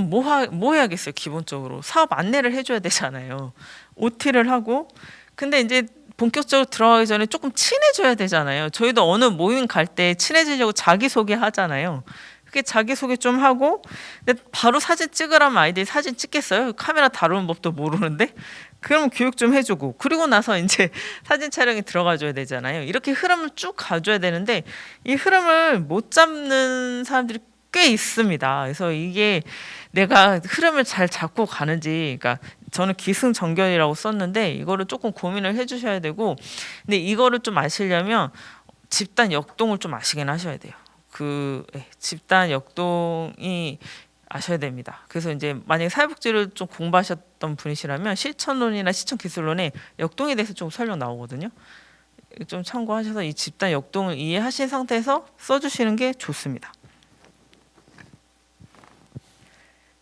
뭐 해야겠어요? 기본적으로 사업 안내를 해줘야 되잖아요. OT를 하고. 근데 이제 본격적으로 들어가기 전에 조금 친해져야 되잖아요. 저희도 어느 모임 갈 때 친해지려고 자기소개 하잖아요. 그렇게 자기소개 좀 하고, 근데 바로 사진 찍으라면 아이들이 사진 찍겠어요? 카메라 다루는 법도 모르는데? 그러면 교육 좀 해주고, 그리고 나서 이제 사진 촬영에 들어가줘야 되잖아요. 이렇게 흐름을 쭉 가줘야 되는데 이 흐름을 못 잡는 사람들이 꽤 있습니다. 그래서 이게 내가 흐름을 잘 잡고 가는지, 그러니까 저는 기승전결이라고 썼는데 이거를 조금 고민을 해주셔야 되고, 근데 이거를 좀 아시려면 집단 역동을 좀 아시긴 하셔야 돼요. 집단 역동이 아셔야 됩니다. 그래서 이제 만약에 사회복지를 좀 공부하셨던 분이시라면 실천론이나 실천기술론에 역동에 대해서 좀 설명 나오거든요. 좀 참고하셔서 이 집단 역동을 이해하신 상태에서 써주시는 게 좋습니다.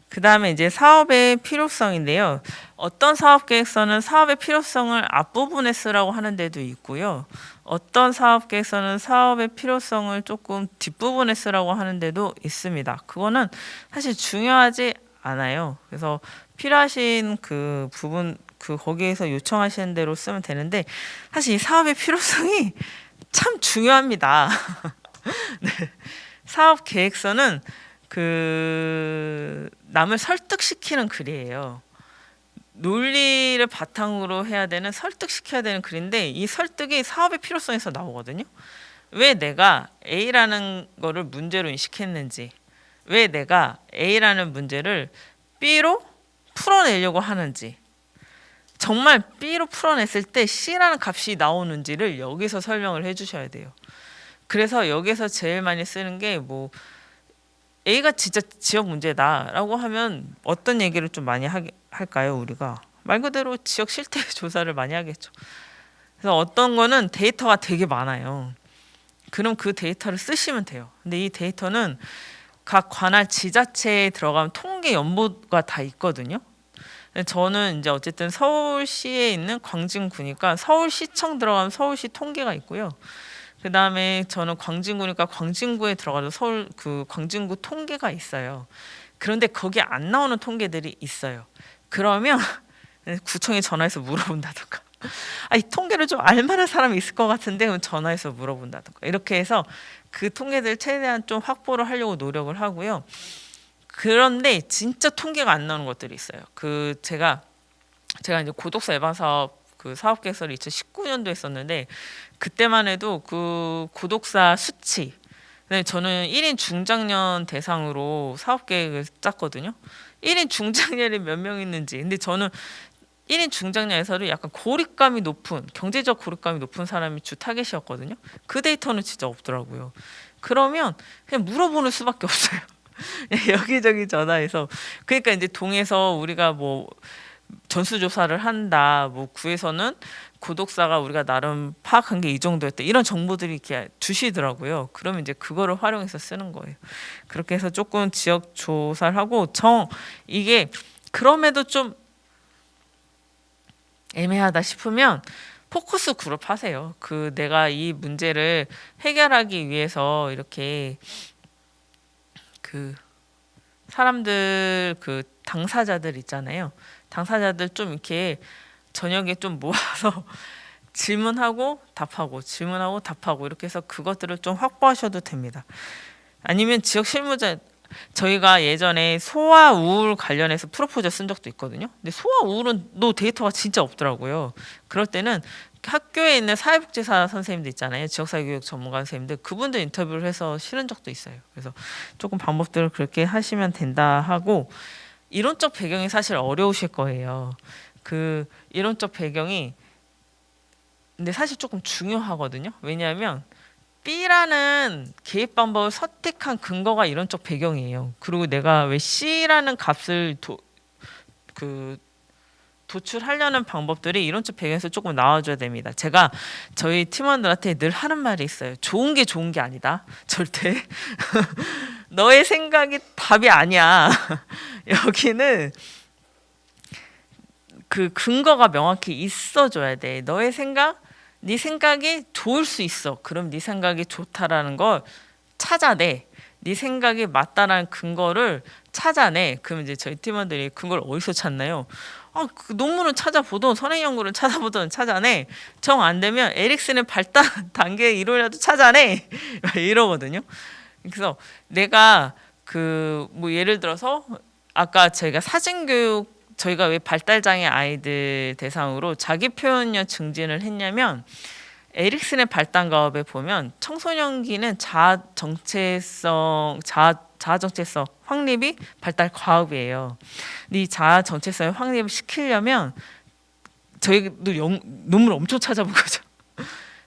그 다음에 이제 사업의 필요성인데요. 어떤 사업 계획서는 사업의 필요성을 앞부분에 쓰라고 하는 데도 있고요. 어떤 사업 계획서는 사업의 필요성을 조금 뒷부분에 쓰라고 하는 데도 있습니다. 그거는 사실 중요하지 않아요. 그래서 필요하신 그 부분, 거기에서 요청하시는 대로 쓰면 되는데, 사실 이 사업의 필요성이 참 중요합니다. 네. 사업 계획서는 남을 설득시키는 글이에요. 논리를 바탕으로 해야 되는, 설득시켜야 되는 글인데, 이 설득이 사업의 필요성에서 나오거든요. 왜 내가 A라는 거를 문제로 인식했는지, 왜 내가 A라는 문제를 B로 풀어내려고 하는지, 정말 B로 풀어냈을 때 C라는 값이 나오는지를 여기서 설명을 해주셔야 돼요. 그래서 여기서 제일 많이 쓰는 게 A가 진짜 지역 문제다라고 하면 어떤 얘기를 좀 많이 할까요? 우리가 말 그대로 지역 실태 조사를 많이 하겠죠. 그래서 어떤 거는 데이터가 되게 많아요. 그럼 그 데이터를 쓰시면 돼요. 근데 이 데이터는 각 관할 지자체에 들어가면 통계 연보가 다 있거든요. 저는 이제 어쨌든 서울시에 있는 광진구니까 서울시청 들어가면 서울시 통계가 있고요. 그 다음에 저는 광진구니까 광진구에 들어가도 광진구 통계가 있어요. 그런데 거기 안 나오는 통계들이 있어요. 그러면 구청에 전화해서 물어본다던가, 이 통계를 좀 알만한 사람이 있을 것 같은데 그럼 전화해서 물어본다던가, 이렇게 해서 그 통계들 최대한 좀 확보를 하려고 노력을 하고요. 그런데 진짜 통계가 안 나오는 것들이 있어요. 제가 이제 고독사 예방 사업 사업 계획서를 2019년도에 썼는데, 그때만 해도 고독사 수치, 저는 1인 중장년 대상으로 사업 계획을 짰거든요. 1인 중장년이 몇 명 있는지. 근데 저는 1인 중장년에서도 약간 경제적 고립감이 높은 사람이 주 타겟이었거든요. 그 데이터는 진짜 없더라고요. 그러면 그냥 물어보는 수밖에 없어요. 여기저기 전화해서. 그러니까 이제 동에서 우리가 전수조사를 한다, 구에서는 고독사가 우리가 나름 파악한 게 이 정도였다, 이런 정보들이 이렇게 주시더라고요. 그러면 이제 그거를 활용해서 쓰는 거예요. 그렇게 해서 조금 지역 조사를 하고, 이게 그럼에도 좀 애매하다 싶으면 포커스 그룹 하세요. 내가 이 문제를 해결하기 위해서 이렇게 사람들, 당사자들 있잖아요. 당사자들 좀 이렇게 저녁에 좀 모아서 질문하고 답하고 이렇게 해서 그것들을 좀 확보하셔도 됩니다. 아니면 지역 실무자, 저희가 예전에 소아 우울 관련해서 프로포저 쓴 적도 있거든요. 근데 소아 우울은 데이터가 진짜 없더라고요. 그럴 때는 학교에 있는 사회복지사 선생님들 있잖아요. 지역사회교육 전문가 선생님들, 그분들 인터뷰를 해서 실은 적도 있어요. 그래서 조금 방법들을 그렇게 하시면 된다 하고, 이론적 배경이 사실 어려우실 거예요. 이론적 배경이 근데 사실 조금 중요하거든요. 왜냐하면 B라는 개입 방법을 선택한 근거가 이론적 배경이에요. 그리고 내가 왜 C라는 값을 도출하려는 방법들이 이론적 배경에서 조금 나와줘야 됩니다. 제가 저희 팀원들한테 늘 하는 말이 있어요. 좋은 게 아니다. 절대. 너의 생각이 답이 아니야. 여기는 근거가 명확히 있어줘야 돼. 네 생각이 좋을 수 있어. 그럼 네 생각이 좋다라는 걸 찾아내. 네 생각이 맞다라는 근거를 찾아내. 그럼 이제 저희 팀원들이 근거를 어디서 찾나요? 논문을 찾아보던, 선행 연구를 찾아보던 찾아내. 정 안 되면 에릭슨의 발달 단계 이론이라도 찾아내. 이러거든요. 그래서 내가 그 뭐 예를 들어서 아까 저희가 사진교육 저희가 왜 발달장애 아이들 대상으로 자기 표현력 증진을 했냐면 에릭슨의 발달과업에 보면 청소년기는 자아 정체성 확립이 발달 과업이에요. 근데 이 자아 정체성의 확립을 시키려면 저희도 논문을 엄청 찾아본 거죠.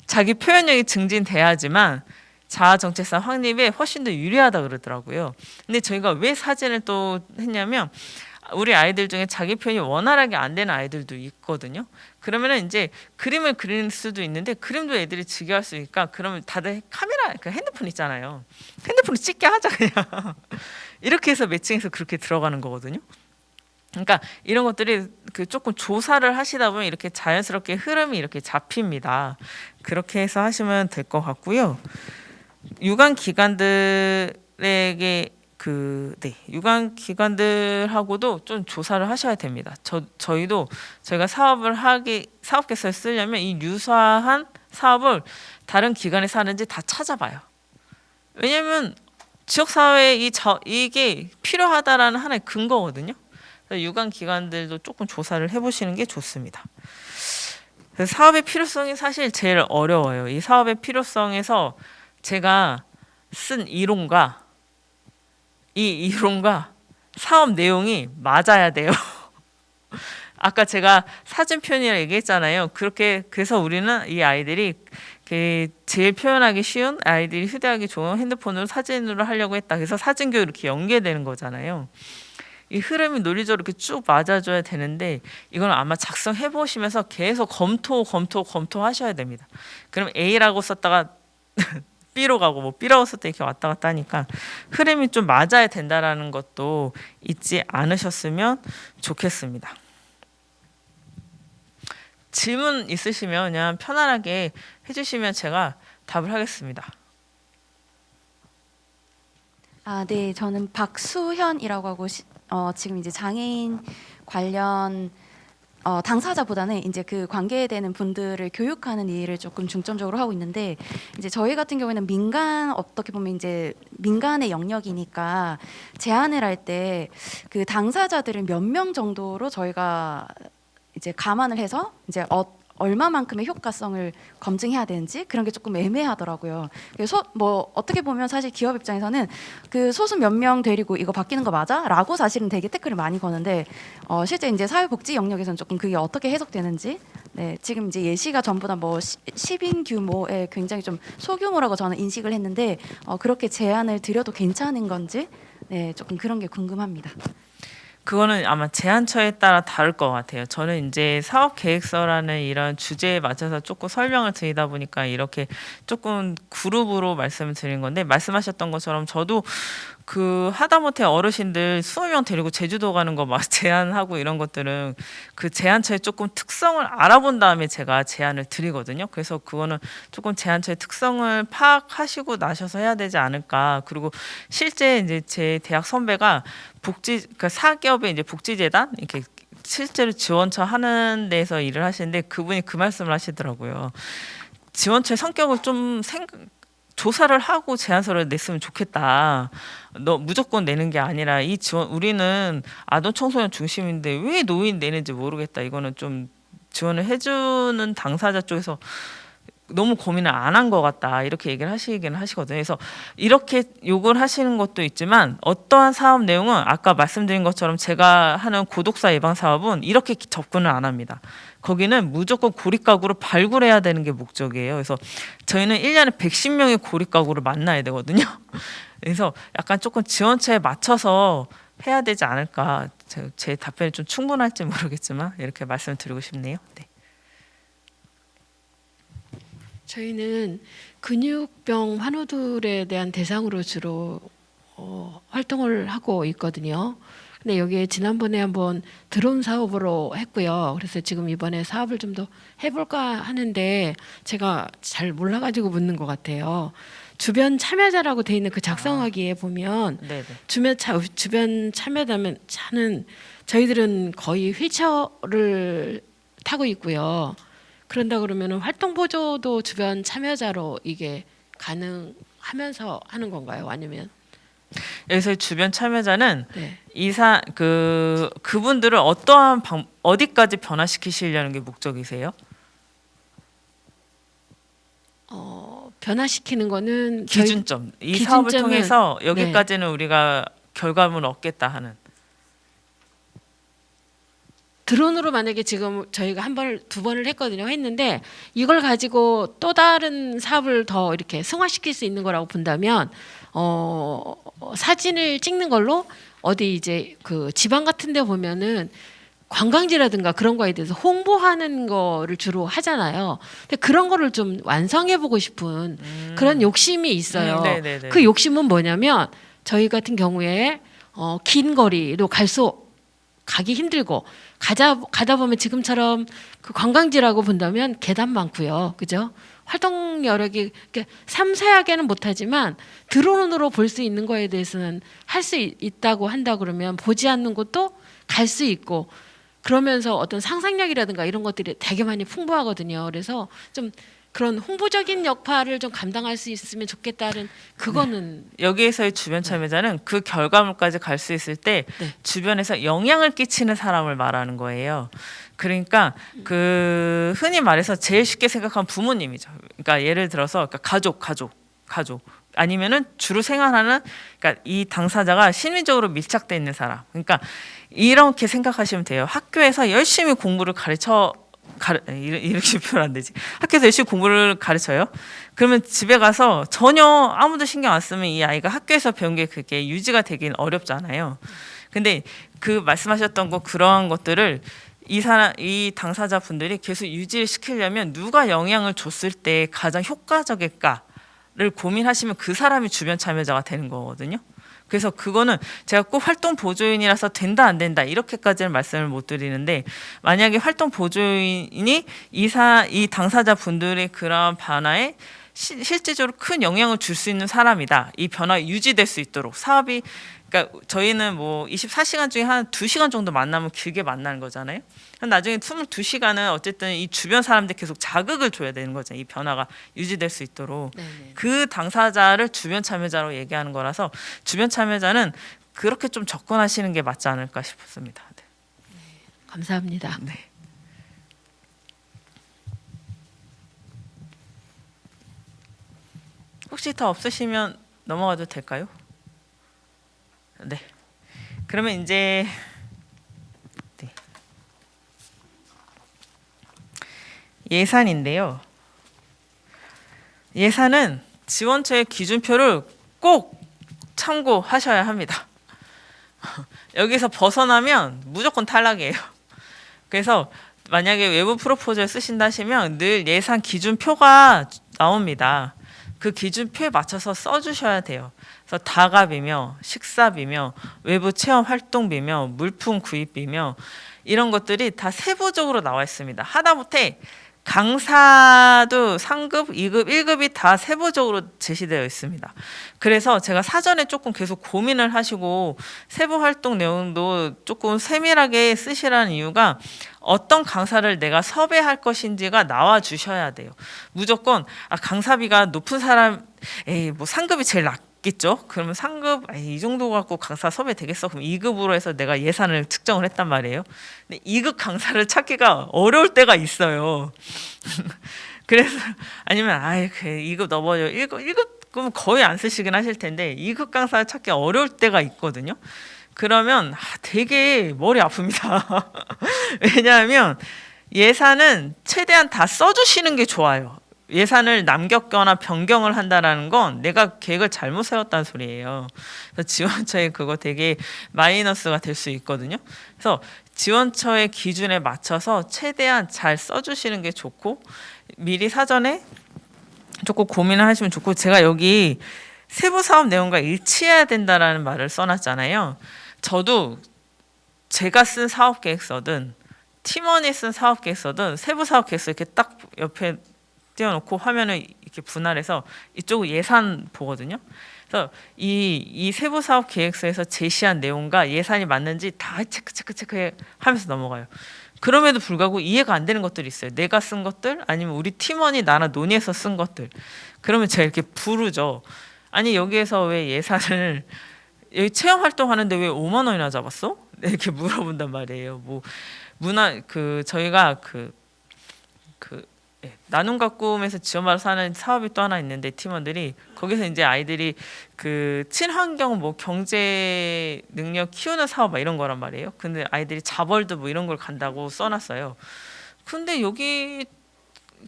자기 표현력이 증진돼야지만 자아 정체성 확립에 훨씬 더 유리하다 그러더라고요. 근데 저희가 왜 사진을 또 했냐면 우리 아이들 중에 자기 표현이 원활하게 안 되는 아이들도 있거든요. 그러면은 이제 그림을 그릴 수도 있는데 그림도 애들이 즐겨할 수 있으니까 그러면 다들 카메라, 그 핸드폰 있잖아요. 핸드폰으로 찍게 하자 그냥. 이렇게 해서 매칭해서 그렇게 들어가는 거거든요. 그러니까 이런 것들이 그 조금 조사를 하시다 보면 이렇게 자연스럽게 흐름이 이렇게 잡힙니다. 그렇게 해서 하시면 될 것 같고요. 유관 기관들에게 유관 기관들하고도 좀 조사를 하셔야 됩니다. 저희가 사업계획서를 쓰려면 이 유사한 사업을 다른 기관에서 하는지 다 찾아봐요. 왜냐하면 지역사회에 이게 필요하다라는 하나의 근거거든요. 유관 기관들도 조금 조사를 해보시는 게 좋습니다. 그래서 사업의 필요성이 사실 제일 어려워요. 이 사업의 필요성에서 제가 쓴 이론과 사업 내용이 맞아야 돼요. 아까 제가 사진 표현이라고 얘기했잖아요. 그래서 우리는 이 아이들이 제일 표현하기 쉬운 아이들이 휴대하기 좋은 핸드폰으로 사진으로 하려고 했다. 그래서 사진교육 이렇게 연계되는 거잖아요. 이 흐름이 논리적으로 이렇게 쭉 맞아줘야 되는데 이건 아마 작성해 보시면서 계속 검토하셔야 됩니다. 그럼 A라고 썼다가 B로 가고 뭐 B라고 썼다 이렇게 왔다 갔다 하니까 흐름이 좀 맞아야 된다라는 것도 잊지 않으셨으면 좋겠습니다. 질문 있으시면 그냥 편안하게 해주시면 제가 답을 하겠습니다. 네, 저는 박수현이라고 하고 지금 이제 장애인 관련 당사자보다는 이제 그 관계되는 분들을 교육하는 일을 조금 중점적으로 하고 있는데 이제 저희 같은 경우에는 어떻게 보면 이제 민간의 영역이니까 제안을 할 때 그 당사자들은 몇 명 정도로 저희가 이제 감안을 해서 이제 얼마만큼의 효과성을 검증해야 되는지 그런 게 조금 애매하더라고요. 그래서 뭐 어떻게 보면 사실 기업 입장에서는 그 소수 몇 명 데리고 이거 바뀌는 거 맞아? 라고 사실은 되게 태클을 많이 거는데 실제 이제 사회복지 영역에서는 조금 그게 어떻게 해석되는지 지금 이제 예시가 전부 다 뭐 10인 규모의 굉장히 좀 소규모라고 저는 인식을 했는데 그렇게 제안을 드려도 괜찮은 건지 조금 그런 게 궁금합니다. 그거는 아마 제안처에 따라 다를 것 같아요. 저는 이제 사업 계획서라는 이런 주제에 맞춰서 조금 설명을 드리다 보니까 이렇게 조금 그룹으로 말씀을 드린 건데 말씀하셨던 것처럼 저도 그 하다못해 어르신들 20명 데리고 제주도 가는 거 막 제안하고 이런 것들은 그 제안처의 조금 특성을 알아본 다음에 제가 제안을 드리거든요. 그래서 그거는 조금 제안처의 특성을 파악하시고 나셔서 해야 되지 않을까. 그리고 실제 이제 제 대학 선배가 그러니까 사기업의 이제 복지재단 이렇게 실제로 지원처 하는 데서 일을 하시는데 그분이 그 말씀을 하시더라고요. 지원처의 성격을 좀 조사를 하고 제안서를 냈으면 좋겠다. 너 무조건 내는 게 아니라 우리는 아동 청소년 중심인데 왜 노인 내는지 모르겠다. 이거는 좀 지원을 해주는 당사자 쪽에서 너무 고민을 안 한 것 같다. 이렇게 얘기를 하시긴 하시거든요. 그래서 이렇게 욕을 하시는 것도 있지만 어떠한 사업 내용은 아까 말씀드린 것처럼 제가 하는 고독사 예방 사업은 이렇게 접근을 안 합니다. 거기는 무조건 고립가구를 발굴해야 되는 게 목적이에요. 그래서 저희는 1년에 110명의 고립가구를 만나야 되거든요. 그래서 약간 조금 지원처에 맞춰서 해야 되지 않을까. 제 답변이 좀 충분할지 모르겠지만 이렇게 말씀을 드리고 싶네요. 네. 저희는 근육병 환우들에 대한 대상으로 주로 활동을 하고 있거든요. 근데 여기에 지난번에 한번 드론 사업으로 했고요. 그래서 지금 이번에 사업을 좀 더 해볼까 하는데 제가 잘 몰라가지고 묻는 것 같아요. 주변 참여자라고 돼 있는 그 작성하기에 보면 주변 참여자는 저희들은 거의 휠체어를 타고 있고요. 그런다 그러면 활동 보조도 주변 참여자로 이게 가능하면서 하는 건가요? 아니면 여기서 주변 참여자는 네. 그분들을 어떠한 어디까지 변화시키시려는 게 목적이세요? 변화시키는 거는 저희 기준점. 이 사업을 기준점은- 통해서 네. 여기까지는 우리가 결과물을 얻겠다 하는. 드론으로 만약에 지금 저희가 한 번을 두 번을 했는데 이걸 가지고 또 다른 사업을 더 이렇게 승화시킬 수 있는 거라고 본다면 사진을 찍는 걸로 어디 이제 그 지방 같은 데 보면은 관광지라든가 그런 거에 대해서 홍보하는 거를 주로 하잖아요. 근데 그런 거를 좀 완성해 보고 싶은 그런 욕심이 있어요. 네네네. 그 욕심은 뭐냐면 저희 같은 경우에 긴 거리도 가기 힘들고 가다 보면 지금처럼 그 관광지라고 본다면 계단 많고요. 그죠? 활동 여력이 섬세하게는 못하지만 드론으로 볼 수 있는 거에 대해서는 할 수 있다고 한다 그러면 보지 않는 곳도 갈 수 있고 그러면서 어떤 상상력이라든가 이런 것들이 되게 많이 풍부하거든요. 그래서 좀 그런 홍보적인 역할을 좀 감당할 수 있으면 좋겠다는 그거는 여기에서의 주변 참여자는 그 결과물까지 갈 수 있을 때 네. 주변에서 영향을 끼치는 사람을 말하는 거예요. 그러니까 그 흔히 말해서 제일 쉽게 생각하면 부모님이죠. 그러니까 예를 들어서 가족 아니면은 주로 생활하는 그러니까 이 당사자가 심리적으로 밀착돼 있는 사람. 그러니까 이렇게 생각하시면 돼요. 학교에서 열심히 공부를 이렇게 표현 안 되지. 학교에서 열심히 공부를 가르쳐요. 그러면 집에 가서 전혀 아무도 신경 안 쓰면 이 아이가 학교에서 배운 게 그게 유지가 되긴 어렵잖아요. 근데 그 말씀하셨던 그러한 것들을 이 당사자 분들이 계속 유지를 시키려면 누가 영향을 줬을 때 가장 효과적일까를 고민하시면 그 사람이 주변 참여자가 되는 거거든요. 그래서 그거는 제가 꼭 활동 보조인이라서 된다 안 된다 이렇게까지는 말씀을 못 드리는데 만약에 활동 보조인이 이 당사자 분들의 그런 변화에 실제적으로 큰 영향을 줄 수 있는 사람이다. 이 변화가 유지될 수 있도록 사업이 그러니까 저희는 뭐 24시간 중에 한 2시간 정도 만나면 길게 만나는 거잖아요. 나중에 22시간은 어쨌든 이 주변 사람들 계속 자극을 줘야 되는 거죠. 이 변화가 유지될 수 있도록. 네네. 그 당사자를 주변 참여자로 얘기하는 거라서 주변 참여자는 그렇게 좀 접근하시는 게 맞지 않을까 싶습니다. 네. 감사합니다. 네. 혹시 더 없으시면 넘어가도 될까요? 네. 그러면 이제 네. 예산인데요. 예산은 지원처의 기준표를 꼭 참고하셔야 합니다. 여기서 벗어나면 무조건 탈락이에요. 그래서 만약에 외부 프로포즈를 쓰신다 하시면 늘 예산 기준표가 나옵니다. 그 기준표에 맞춰서 써주셔야 돼요. 그래서 다갑이며 식사비며 외부 체험 활동비며 물품 구입비며 이런 것들이 다 세부적으로 나와 있습니다. 하다못해 강사도 상급, 2급, 1급이 다 세부적으로 제시되어 있습니다. 그래서 제가 사전에 조금 계속 고민을 하시고 세부 활동 내용도 조금 세밀하게 쓰시라는 이유가 어떤 강사를 내가 섭외할 것인지가 나와 주셔야 돼요. 무조건 강사비가 높은 사람, 뭐 상급이 제일 낫겠죠. 그러면 상급 이 정도 갖고 강사 섭외 되겠어. 그럼 2급으로 해서 내가 예산을 측정을 했단 말이에요. 근데 2급 강사를 찾기가 어려울 때가 있어요. 그래서 아니면 2급 넘어요. 1급 그럼 거의 안 쓰시긴 하실 텐데 2급 강사 찾기 어려울 때가 있거든요. 그러면 되게 머리 아픕니다. 왜냐하면 예산은 최대한 다 써주시는 게 좋아요. 예산을 남겼거나 변경을 한다라는 건 내가 계획을 잘못 세웠다는 소리예요. 그래서 지원처에 그거 되게 마이너스가 될 수 있거든요. 그래서 지원처의 기준에 맞춰서 최대한 잘 써주시는 게 좋고 미리 사전에 조금 고민을 하시면 좋고 제가 여기 세부 사업 내용과 일치해야 된다라는 말을 써놨잖아요. 저도 제가 쓴 사업 계획서든 팀원이 쓴 사업 계획서든 세부 사업 계획서 이렇게 딱 옆에 띄워놓고 화면을 이렇게 분할해서 이쪽은 예산 보거든요. 그래서 이 세부 사업 계획서에서 제시한 내용과 예산이 맞는지 다 체크하면서 넘어가요. 그럼에도 불구하고 이해가 안 되는 것들이 있어요. 내가 쓴 것들 아니면 우리 팀원이 나랑 논의해서 쓴 것들. 그러면 제가 이렇게 부르죠. 아니 여기에서 왜 예산을 여기 체험 활동하는데 왜 5만 원이나 잡았어? 이렇게 물어본단 말이에요. 뭐 문화 저희가 나눔 가꿈에서 지원받아서 하는 사업이 또 하나 있는데 팀원들이 거기서 이제 아이들이 친환경 뭐 경제 능력 키우는 사업 막 이런 거란 말이에요. 근데 아이들이 자벌도 뭐 이런 걸 간다고 써놨어요. 근데 여기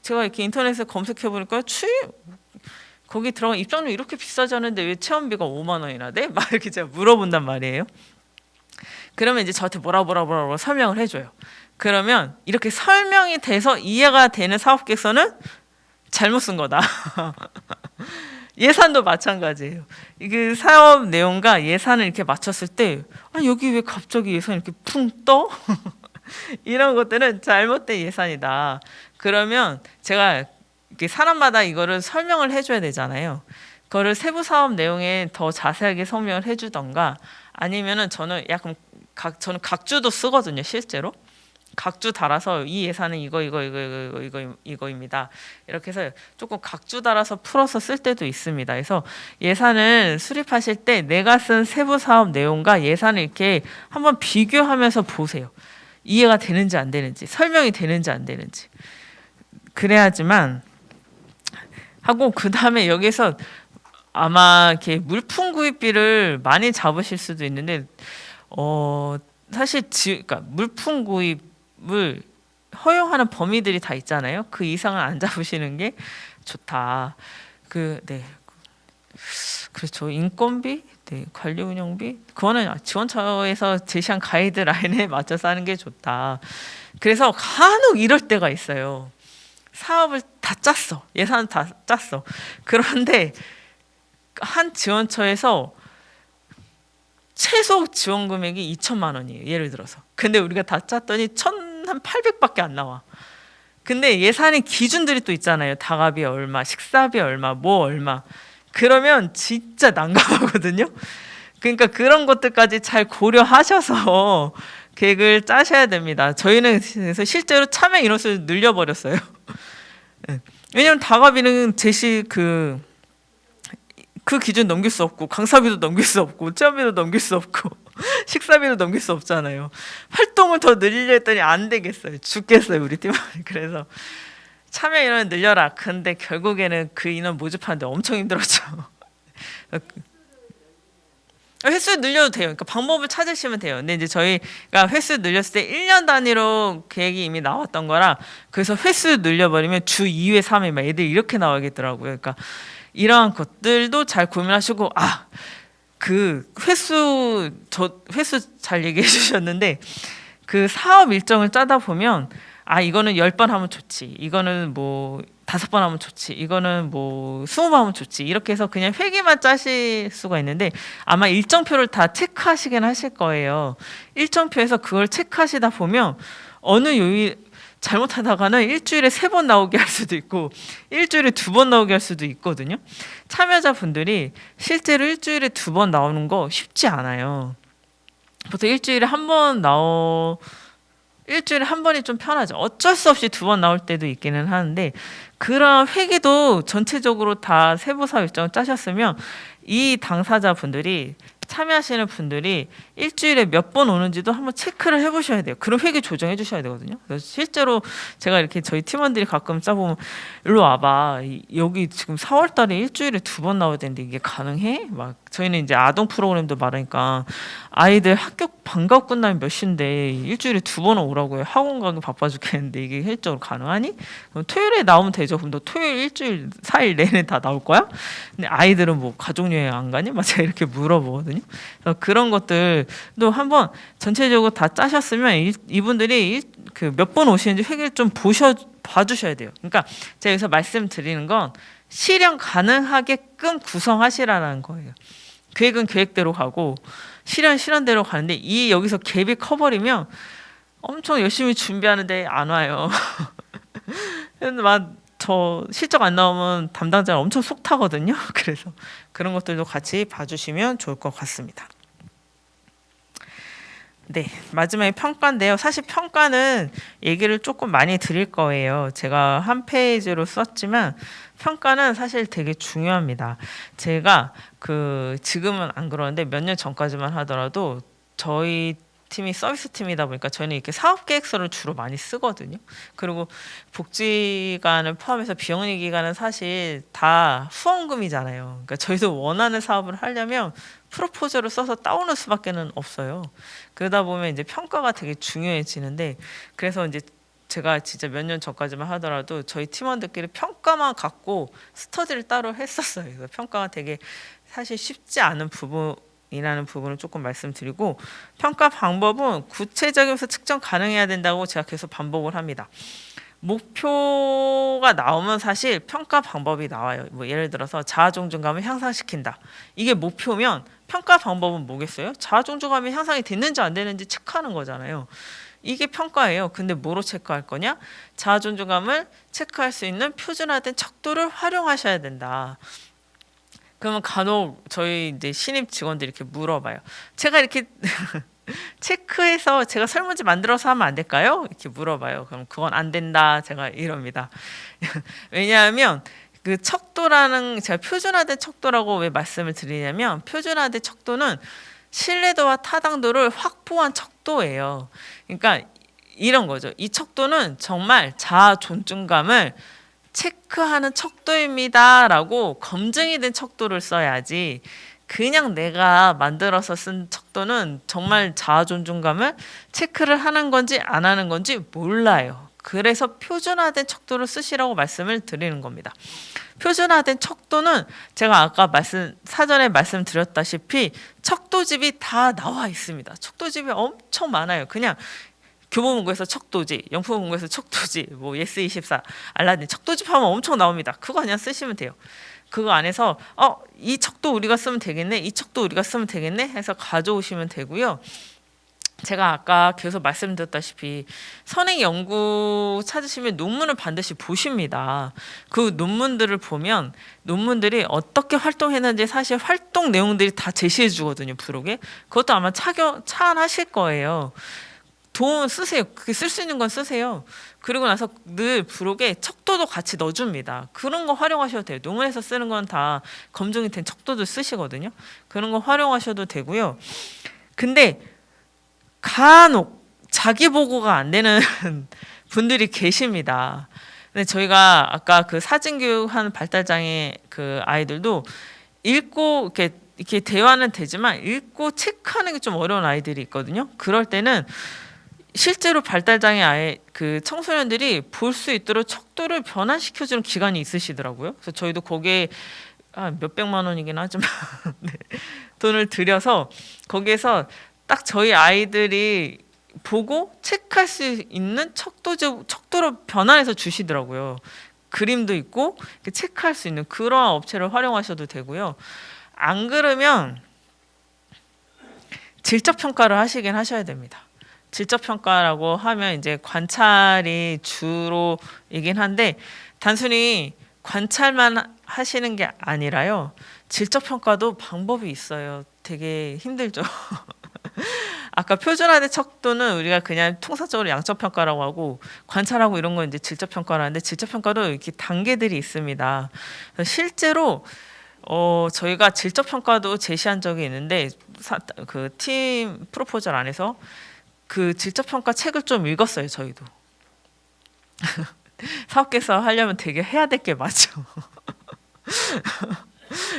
제가 이렇게 인터넷에 검색해 보니까 거기 들어가 입장료 이렇게 비싸지 않은데 왜 체험비가 5만 원이나 돼? 막 이렇게 제가 물어본단 말이에요. 그러면 이제 저한테 뭐라고 설명을 해줘요. 그러면 이렇게 설명이 돼서 이해가 되는 사업 계획서는 잘못 쓴 거다. 예산도 마찬가지예요. 이게 사업 내용과 예산을 이렇게 맞췄을 때 여기 왜 갑자기 예산이 이렇게 풍 떠? 이런 것들은 잘못된 예산이다. 그러면 제가 이렇게 사람마다 이거를 설명을 해줘야 되잖아요. 그거를 세부 사업 내용에 더 자세하게 설명을 해주던가 아니면은 저는 각주도 쓰거든요. 실제로 각주 달아서 이 예산은 이거입니다. 이렇게 해서 조금 각주 달아서 풀어서 쓸 때도 있습니다. 그래서 예산을 수립하실 때 내가 쓴 세부 사업 내용과 예산을 이렇게 한번 비교하면서 보세요. 이해가 되는지 안 되는지, 설명이 되는지 안 되는지. 그래야지만 하고 그 다음에 여기서 아마 이렇게 물품 구입비를 많이 잡으실 수도 있는데 사실 그러니까 물품 구입을 허용하는 범위들이 다 있잖아요. 그 이상을 안 잡으시는 게 좋다. 그렇죠. 인건비, 관리 운영비, 그거는 지원처에서 제시한 가이드라인에 맞춰서 하는 게 좋다. 그래서 간혹 이럴 때가 있어요. 사업을 다 짰어. 예산을 다 짰어. 그런데 한 지원처에서 최소 지원 금액이 2천만 원이에요. 예를 들어서. 근데 우리가 다 짰더니 1,800밖에 안 나와. 근데 예산의 기준들이 또 있잖아요. 다가비 얼마, 식사비 얼마, 뭐 얼마. 그러면 진짜 난감하거든요. 그러니까 그런 것들까지 잘 고려하셔서 계획을 짜셔야 됩니다. 저희는 그래서 실제로 참여 인원수를 늘려버렸어요. 왜냐면 다가비는 제시 그 기준 넘길 수 없고 강사비도 넘길 수 없고 체험비도 넘길 수 없고 식사비도 넘길 수 없잖아요. 활동을 더 늘리려 했더니 안 되겠어요. 죽겠어요 우리 팀원이. 그래서 참여 인원을 늘려라. 근데 결국에는 그 인원 모집하는데 엄청 힘들었죠. 횟수 늘려도 돼요. 그러니까 방법을 찾으시면 돼요. 근데 이제 저희가 횟수 늘렸을 때 1년 단위로 계획이 이미 나왔던 거라 그래서 횟수 늘려버리면 주 2회, 3회 막 애들이 이렇게 나오겠더라고요. 그러니까 이러한 것들도 잘 고민하시고 횟수 잘 얘기해 주셨는데 그 사업 일정을 짜다 보면 이거는 10번 하면 좋지. 이거는 뭐 5번 하면 좋지. 이거는 뭐 20번 하면 좋지. 이렇게 해서 그냥 회계만 짜실 수가 있는데 아마 일정표를 다 체크하시긴 하실 거예요. 일정표에서 그걸 체크하시다 보면 어느 요일 잘못하다가는 일주일에 3번 나오게 할 수도 있고 일주일에 2번 나오게 할 수도 있거든요. 참여자분들이 실제로 일주일에 2번 나오는 거 쉽지 않아요. 보통 일주일에 한 번이 좀 편하죠. 어쩔 수 없이 2번 나올 때도 있기는 하는데 그런 회계도 전체적으로 다 세부사업 일정을 짜셨으면 이 당사자분들이 참여하시는 분들이 일주일에 몇 번 오는지도 한번 체크를 해보셔야 돼요. 그럼 회계 조정해 주셔야 되거든요. 그래서 실제로 제가 이렇게 저희 팀원들이 가끔 짜보면 일로 와봐. 여기 지금 4월 달에 일주일에 2번 나와야 되는데 이게 가능해? 막 저희는 이제 아동 프로그램도 많으니까 아이들 학교 방과후 끝나면 몇 시인데 일주일에 2번 오라고 해요. 학원 가기 바빠 죽겠는데 이게 실적으로 가능하니? 그럼 토요일에 나오면 되죠. 그럼 너 토요일 일주일 4일 내내 다 나올 거야? 근데 아이들은 뭐 가족여행 안 가니? 막 제가 이렇게 물어보거든요. 그래서 그런 것들도 한번 전체적으로 다 짜셨으면 이분들이 그 몇 번 오시는지 회계를 좀 봐주셔야 돼요. 그러니까 제가 여기서 말씀드리는 건 실현 가능하게끔 구성하시라는 거예요. 계획은 계획대로 가고 실현대로 가는데 여기서 갭이 커버리면 엄청 열심히 준비하는데 안 와요. 근데 저 실적 안 나오면 담당자가 엄청 속 타거든요. 그래서 그런 것들도 같이 봐주시면 좋을 것 같습니다. 네, 마지막에 평가인데요. 사실 평가는 얘기를 조금 많이 드릴 거예요. 제가 한 페이지로 썼지만 평가는 사실 되게 중요합니다. 제가 지금은 안 그러는데 몇 년 전까지만 하더라도 저희 팀이 서비스 팀이다 보니까 저희는 이렇게 사업 계획서를 주로 많이 쓰거든요. 그리고 복지관을 포함해서 비영리 기관은 사실 다 후원금이잖아요. 그러니까 저희도 원하는 사업을 하려면 프로포즈를 써서 따오는 수밖에는 없어요. 그러다 보면 이제 평가가 되게 중요해지는데, 그래서 이제 제가 진짜 몇 년 전까지만 하더라도 저희 팀원들끼리 평가만 갖고 스터디를 따로 했었어요. 그래서 평가가 되게 사실 쉽지 않은 부분이라는 부분을 조금 말씀드리고, 평가 방법은 구체적이면서 측정 가능해야 된다고 제가 계속 반복을 합니다. 목표가 나오면 사실 평가 방법이 나와요. 뭐 예를 들어서 자아존중감을 향상시킨다. 이게 목표면 평가 방법은 뭐겠어요? 자아존중감이 향상이 됐는지 안 되는지 체크하는 거잖아요. 이게 평가예요. 근데 뭐로 체크할 거냐? 자아존중감을 체크할 수 있는 표준화된 척도를 활용하셔야 된다. 그러면 간혹 저희 이제 신입 직원들이 이렇게 물어봐요. 제가 이렇게 체크해서 제가 설문지 만들어서 하면 안 될까요? 이렇게 물어봐요. 그럼 그건 안 된다. 제가 이럽니다. 왜냐하면 그 척도라는, 제가 표준화된 척도라고 왜 말씀을 드리냐면, 표준화된 척도는 신뢰도와 타당도를 확보한 척도예요. 그러니까 이런 거죠. 이 척도는 정말 자아 존중감을 체크하는 척도입니다라고 검증이 된 척도를 써야지, 그냥 내가 만들어서 쓴 척도는 정말 자아 존중감을 체크를 하는 건지 안 하는 건지 몰라요. 그래서 표준화된 척도를 쓰시라고 말씀을 드리는 겁니다. 표준화된 척도는 제가 아까 사전에 말씀드렸다시피 척도집이 다 나와 있습니다. 척도집이 엄청 많아요. 그냥 교보문고에서 척도지, 영풍문고에서 척도지, 뭐 예스24, 알라딘 척도집 하면 엄청 나옵니다. 그거 그냥 쓰시면 돼요. 그거 안에서 이 척도 우리가 쓰면 되겠네, 이 척도 우리가 쓰면 되겠네 해서 가져오시면 되고요. 제가 아까 계속 말씀드렸다시피 선행 연구 찾으시면 논문을 반드시 보십니다. 그 논문들을 보면 논문들이 어떻게 활동했는지 사실 활동 내용들이 다 제시해 주거든요, 부록에. 그것도 아마 차안하실 거예요. 도움 쓰세요. 그게 쓸 수 있는 건 쓰세요. 그리고 나서 늘 부록에 척도도 같이 넣어줍니다. 그런 거 활용하셔도 돼요. 논문에서 쓰는 건 다 검증이 된 척도도 쓰시거든요. 그런 거 활용하셔도 되고요. 근데 간혹 자기 보고가 안 되는 분들이 계십니다. 근데 저희가 아까 그 사진교육하는 발달장애 그 아이들도 읽고 이렇게 대화는 되지만 읽고 체크하는 게 좀 어려운 아이들이 있거든요. 그럴 때는 실제로 발달장애 아이 그 청소년들이 볼 수 있도록 척도를 변환시켜주는 기관이 있으시더라고요. 그래서 저희도 거기에 몇백만 원이긴 하지만 네, 돈을 들여서 거기에서 딱 저희 아이들이 보고 체크할 수 있는 척도로 변환해서 주시더라고요. 그림도 있고 체크할 수 있는 그러한 업체를 활용하셔도 되고요. 안 그러면 질적 평가를 하시긴 하셔야 됩니다. 질적 평가라고 하면 이제 관찰이 주로이긴 한데, 단순히 관찰만 하시는 게 아니라요. 질적 평가도 방법이 있어요. 되게 힘들죠. 아까 표준화된 척도는 우리가 그냥 통상적으로 양적 평가라고 하고, 관찰하고 이런 건 이제 질적 평가를 하는데, 질적 평가도 이렇게 단계들이 있습니다. 실제로 저희가 질적 평가도 제시한 적이 있는데, 그 팀 프로포절 안에서 그 질적 평가 책을 좀 읽었어요. 저희도 사업계획서 하려면 되게 해야 될 게 맞죠.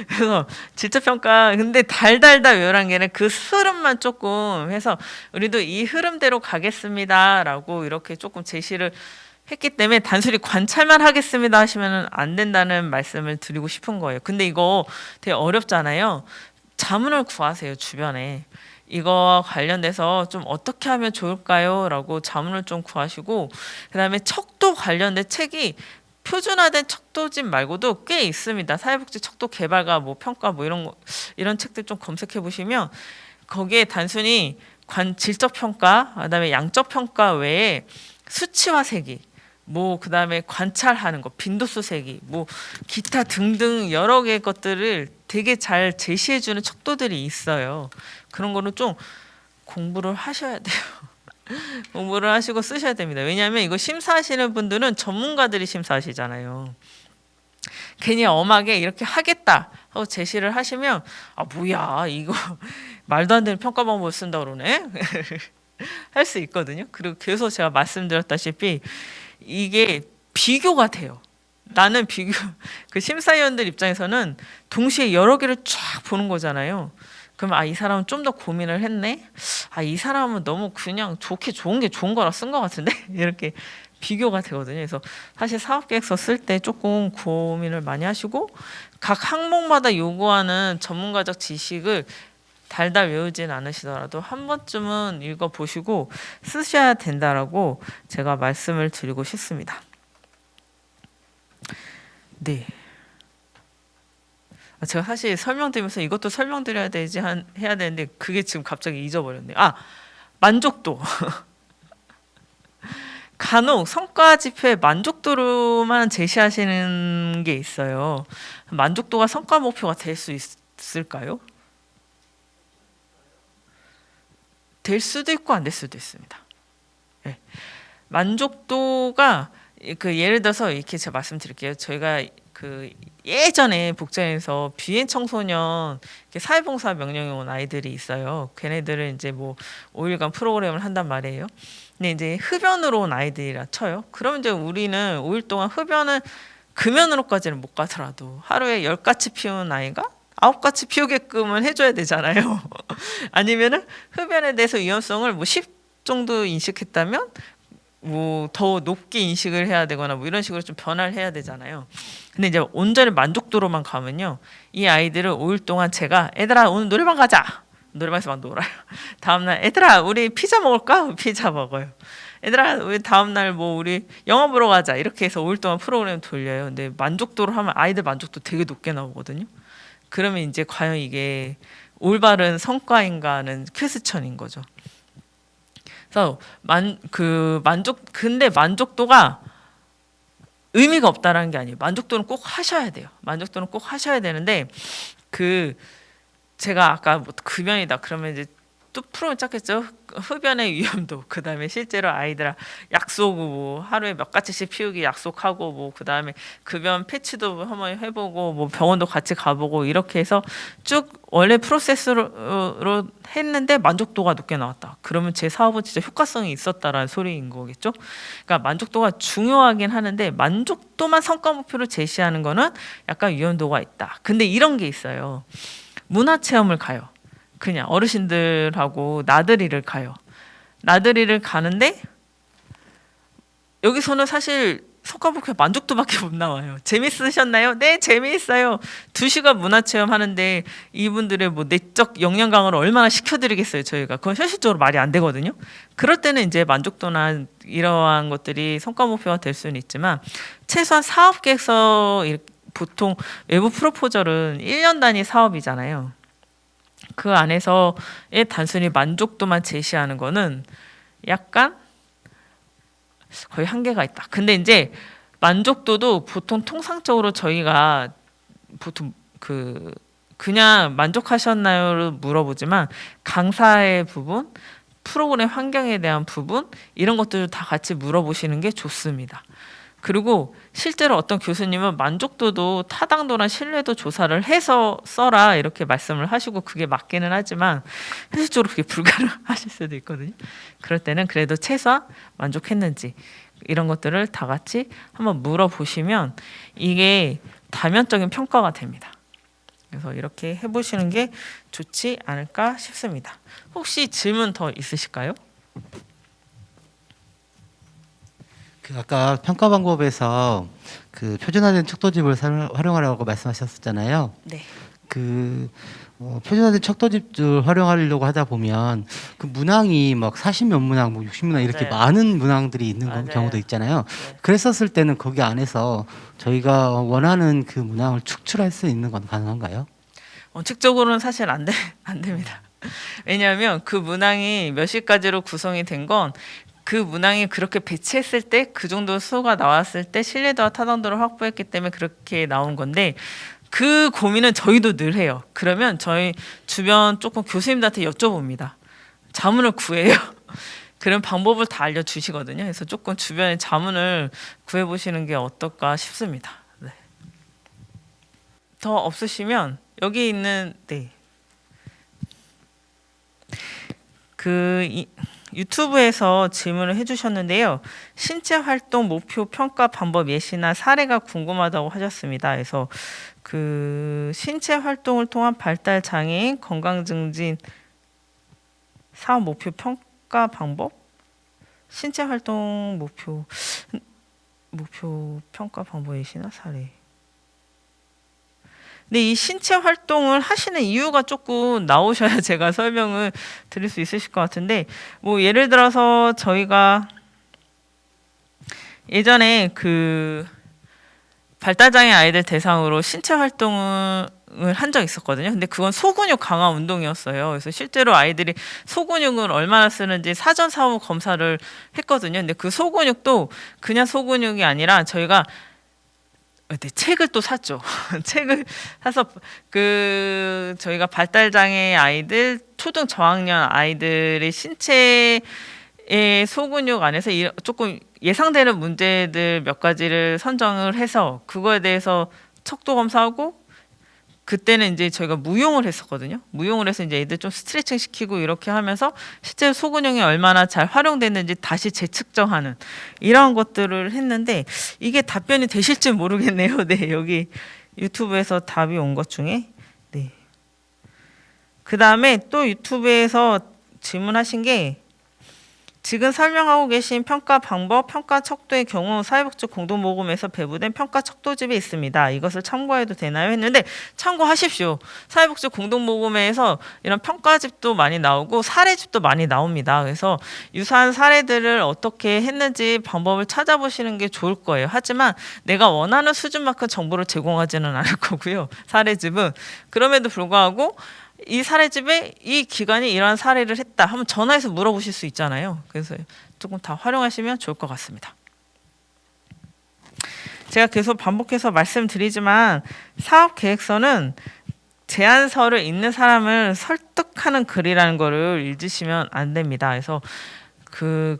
그래서 질적 평가, 근데 달달달 외우란 게는 그 흐름만 조금 해서 우리도 이 흐름대로 가겠습니다라고 이렇게 조금 제시를 했기 때문에 단순히 관찰만 하겠습니다 하시면 안 된다는 말씀을 드리고 싶은 거예요. 근데 이거 되게 어렵잖아요. 자문을 구하세요, 주변에. 이거와 관련돼서 좀 어떻게 하면 좋을까요? 라고 자문을 좀 구하시고, 그 다음에 척도 관련된 책이 표준화된 척도집 말고도 꽤 있습니다. 사회복지 척도 개발과 뭐 평가 뭐 이런 책들 좀 검색해 보시면 거기에 단순히 질적 평가, 그다음에 양적 평가 외에 수치화 세기, 뭐 그다음에 관찰하는 거, 빈도수 세기, 뭐 기타 등등 여러 개의 것들을 되게 잘 제시해 주는 척도들이 있어요. 그런 거는 좀 공부를 하셔야 돼요. 공부를 하시고 쓰셔야 됩니다. 왜냐하면 이거 심사하시는 분들은 전문가들이 심사하시잖아요. 괜히 엄하게 이렇게 하겠다 하고 제시를 하시면 아 뭐야 이거 말도 안 되는 평가 방법을 쓴다 그러네 할 수 있거든요. 그리고 계속 제가 말씀드렸다시피 이게 비교가 돼요. 나는 비교 그 심사위원들 입장에서는 동시에 여러 개를 쫙 보는 거잖아요. 그럼 아 이 사람은 좀 더 고민을 했네. 아 이 사람은 너무 그냥 좋은 게 좋은 거라 쓴 것 같은데 이렇게 비교가 되거든요. 그래서 사실 사업계획서 쓸 때 조금 고민을 많이 하시고 각 항목마다 요구하는 전문가적 지식을 달달 외우진 않으시더라도 한 번쯤은 읽어보시고 쓰셔야 된다라고 제가 말씀을 드리고 싶습니다. 네. 제가 사실 설명드리면서 이것도 설명드려야 되지 해야 되는데 그게 지금 갑자기 잊어버렸네요. 아, 만족도. 간혹 성과 지표에 만족도로만 제시하시는 게 있어요. 만족도가 성과 목표가 될 수 있을까요? 될 수도 있고 안 될 수도 있습니다. 네. 만족도가 그 예를 들어서 이렇게 제가 말씀드릴게요. 저희가 그 예전에 복장에서 비행 청소년 사회봉사 명령에 온 아이들이 있어요. 걔네들은 이제 뭐 5일간 프로그램을 한단 말이에요. 근데 이제 흡연으로 온 아이들이라 쳐요. 그럼 이제 우리는 5일 동안 흡연을 금연으로까지는 못 가더라도 하루에 10가치 피우는 아이가 9가치 피우게끔은 해줘야 되잖아요. 아니면은 흡연에 대해서 위험성을 뭐 10 정도 인식했다면 뭐 더 높게 인식을 해야 되거나 뭐 이런 식으로 좀 변화를 해야 되잖아요. 근데 이제 온전히 만족도로만 가면요, 이 아이들을 5일 동안 제가 애들아 오늘 노래방 가자. 노래방에서 막 놀아요. 다음날 애들아 우리 피자 먹을까? 피자 먹어요. 애들아 우리 다음날 뭐 우리 영화 보러 가자. 이렇게 해서 5일 동안 프로그램 돌려요. 근데 만족도로 하면 아이들 만족도 되게 높게 나오거든요. 그러면 이제 과연 이게 올바른 성과인가는 퀘스천인 거죠. 그래서 근데 만족도가 의미가 없다라는 게 아니에요. 만족도는 꼭 하셔야 돼요. 만족도는 꼭 하셔야 되는데 제가 아까 뭐 급연이다 그러면 이제 또 프로그램 짰겠죠. 흡연의 위험도, 그 다음에 실제로 아이들 약속 뭐 하루에 몇 가지씩 피우기 약속하고 뭐 그 다음에 급연 패치도 한번 해보고 뭐 병원도 같이 가보고 이렇게 해서 쭉 원래 프로세스로 했는데 만족도가 높게 나왔다. 그러면 제 사업은 진짜 효과성이 있었다라는 소리인 거겠죠. 그러니까 만족도가 중요하긴 하는데 만족도만 성과 목표로 제시하는 거는 약간 위험도가 있다. 근데 이런 게 있어요. 문화체험을 가요. 그냥 어르신들하고 나들이를 가요. 나들이를 가는데 여기서는 사실 성과 목표 만족도밖에 못 나와요. 재밌으셨나요? 네, 재미있어요. 2시간 문화체험 하는데 이분들의 뭐 내적 역량 강화를 얼마나 시켜드리겠어요, 저희가. 그건 현실적으로 말이 안 되거든요. 그럴 때는 이제 만족도나 이러한 것들이 성과 목표가 될 수는 있지만 최소한 사업계획서 보통 외부 프로포절은 1년 단위 사업이잖아요. 그 안에서의 단순히 만족도만 제시하는 거는 약간 거의 한계가 있다. 근데 이제 만족도도 보통 통상적으로 저희가 보통 그냥 만족하셨나요를 물어보지만 강사의 부분, 프로그램 환경에 대한 부분 이런 것들을 다 같이 물어보시는 게 좋습니다. 그리고 실제로 어떤 교수님은 만족도도 타당도나 신뢰도 조사를 해서 써라 이렇게 말씀을 하시고 그게 맞기는 하지만 현실적으로 그게 불가능하실 수도 있거든요. 그럴 때는 그래도 최소한 만족했는지 이런 것들을 다 같이 한번 물어보시면 이게 다면적인 평가가 됩니다. 그래서 이렇게 해보시는 게 좋지 않을까 싶습니다. 혹시 질문 더 있으실까요? 아까 평가 방법에서 그 표준화된 척도집을 활용하라고 말씀하셨었잖아요. 네. 표준화된 척도집을 활용하려고 하다 보면 그 문항이 막 40몇 문항, 뭐 60문항 이렇게 맞아요. 많은 문항들이 있는 맞아요. 경우도 있잖아요. 네. 그랬었을 때는 거기 안에서 저희가 원하는 그 문항을 축출할 수 있는 건 가능한가요? 원칙적으로는 사실 안 됩니다. 왜냐하면 그 문항이 몇십 가지로 구성이 된 건 그 문항이 그렇게 배치했을 때 그 정도 수가 나왔을 때 신뢰도와 타당도를 확보했기 때문에 그렇게 나온 건데 그 고민은 저희도 늘 해요. 그러면 저희 주변 조금 교수님들한테 여쭤봅니다. 자문을 구해요. 그런 방법을 다 알려주시거든요. 그래서 조금 주변에 자문을 구해보시는 게 어떨까 싶습니다. 네. 더 없으시면 여기 있는 유튜브에서 질문을 해주셨는데요. 신체 활동 목표 평가 방법 예시나 사례가 궁금하다고 하셨습니다. 그래서 그 신체 활동을 통한 발달 장애인 건강 증진 사업 목표 평가 방법, 신체 활동 목표 평가 방법 예시나 사례. 근데 이 신체 활동을 하시는 이유가 조금 나오셔야 제가 설명을 드릴 수 있으실 것 같은데, 뭐 예를 들어서 저희가 예전에 그 발달장애 아이들 대상으로 신체 활동을 한 적이 있었거든요. 근데 그건 소근육 강화 운동이었어요. 그래서 실제로 아이들이 소근육을 얼마나 쓰는지 사전 사후 검사를 했거든요. 근데 그 소근육도 그냥 소근육이 아니라 저희가 책을 또 샀죠. 책을 사서 그 저희가 발달장애 아이들 초등 저학년 아이들의 신체의 소근육 안에서 조금 예상되는 문제들 몇 가지를 선정을 해서 그거에 대해서 척도 검사하고, 그때는 이제 저희가 무용을 했었거든요. 무용을 해서 이제 애들 좀 스트레칭 시키고 이렇게 하면서 실제 소근육이 얼마나 잘 활용됐는지 다시 재측정하는 이런 것들을 했는데, 이게 답변이 되실지 모르겠네요. 네, 여기 유튜브에서 답이 온 것 중에. 네. 그 다음에 또 유튜브에서 질문하신 게, 지금 설명하고 계신 평가 방법, 평가 척도의 경우 사회복지 공동모금에서 배부된 평가 척도집이 있습니다. 이것을 참고해도 되나요? 했는데 참고하십시오. 사회복지 공동모금에서 이런 평가집도 많이 나오고 사례집도 많이 나옵니다. 그래서 유사한 사례들을 어떻게 했는지 방법을 찾아보시는 게 좋을 거예요. 하지만 내가 원하는 수준만큼 정보를 제공하지는 않을 거고요. 사례집은. 그럼에도 불구하고 이 사례집에 이 기관이 이러한 사례를 했다 하면 전화해서 물어보실 수 있잖아요. 그래서 조금 다 활용하시면 좋을 것 같습니다. 제가 계속 반복해서 말씀드리지만 사업계획서는 제안서를 읽는 사람을 설득하는 글이라는 거를 잊으시면 안 됩니다. 그래서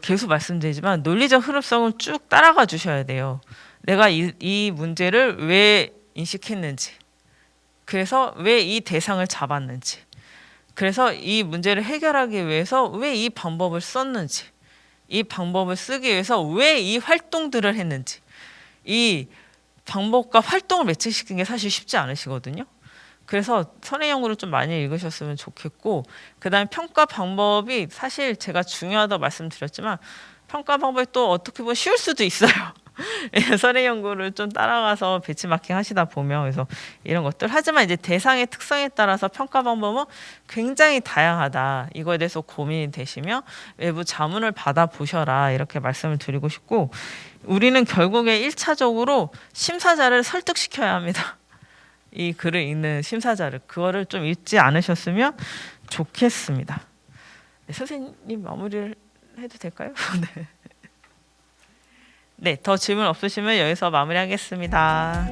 계속 말씀드리지만 논리적 흐름성을 쭉 따라가 주셔야 돼요. 내가 이 문제를 왜 인식했는지, 그래서 왜 이 대상을 잡았는지, 그래서 이 문제를 해결하기 위해서 왜 이 방법을 썼는지, 이 방법을 쓰기 위해서 왜 이 활동들을 했는지, 이 방법과 활동을 매칭시키는 게 사실 쉽지 않으시거든요. 그래서 선행연구를 좀 많이 읽으셨으면 좋겠고, 그 다음에 평가 방법이 사실 제가 중요하다고 말씀드렸지만 평가 방법이 또 어떻게 보면 쉬울 수도 있어요. 선행 연구를 좀 따라가서 배치마킹 하시다 보면, 그래서 이런 것들. 하지만 이제 대상의 특성에 따라서 평가 방법은 굉장히 다양하다. 이거에 대해서 고민이 되시면 외부 자문을 받아 보셔라, 이렇게 말씀을 드리고 싶고, 우리는 결국에 1차적으로 심사자를 설득시켜야 합니다. 이 글을 읽는 심사자를. 그거를 좀 읽지 않으셨으면 좋겠습니다. 네, 선생님 마무리를 해도 될까요? 네. 네, 더 질문 없으시면 여기서 마무리하겠습니다.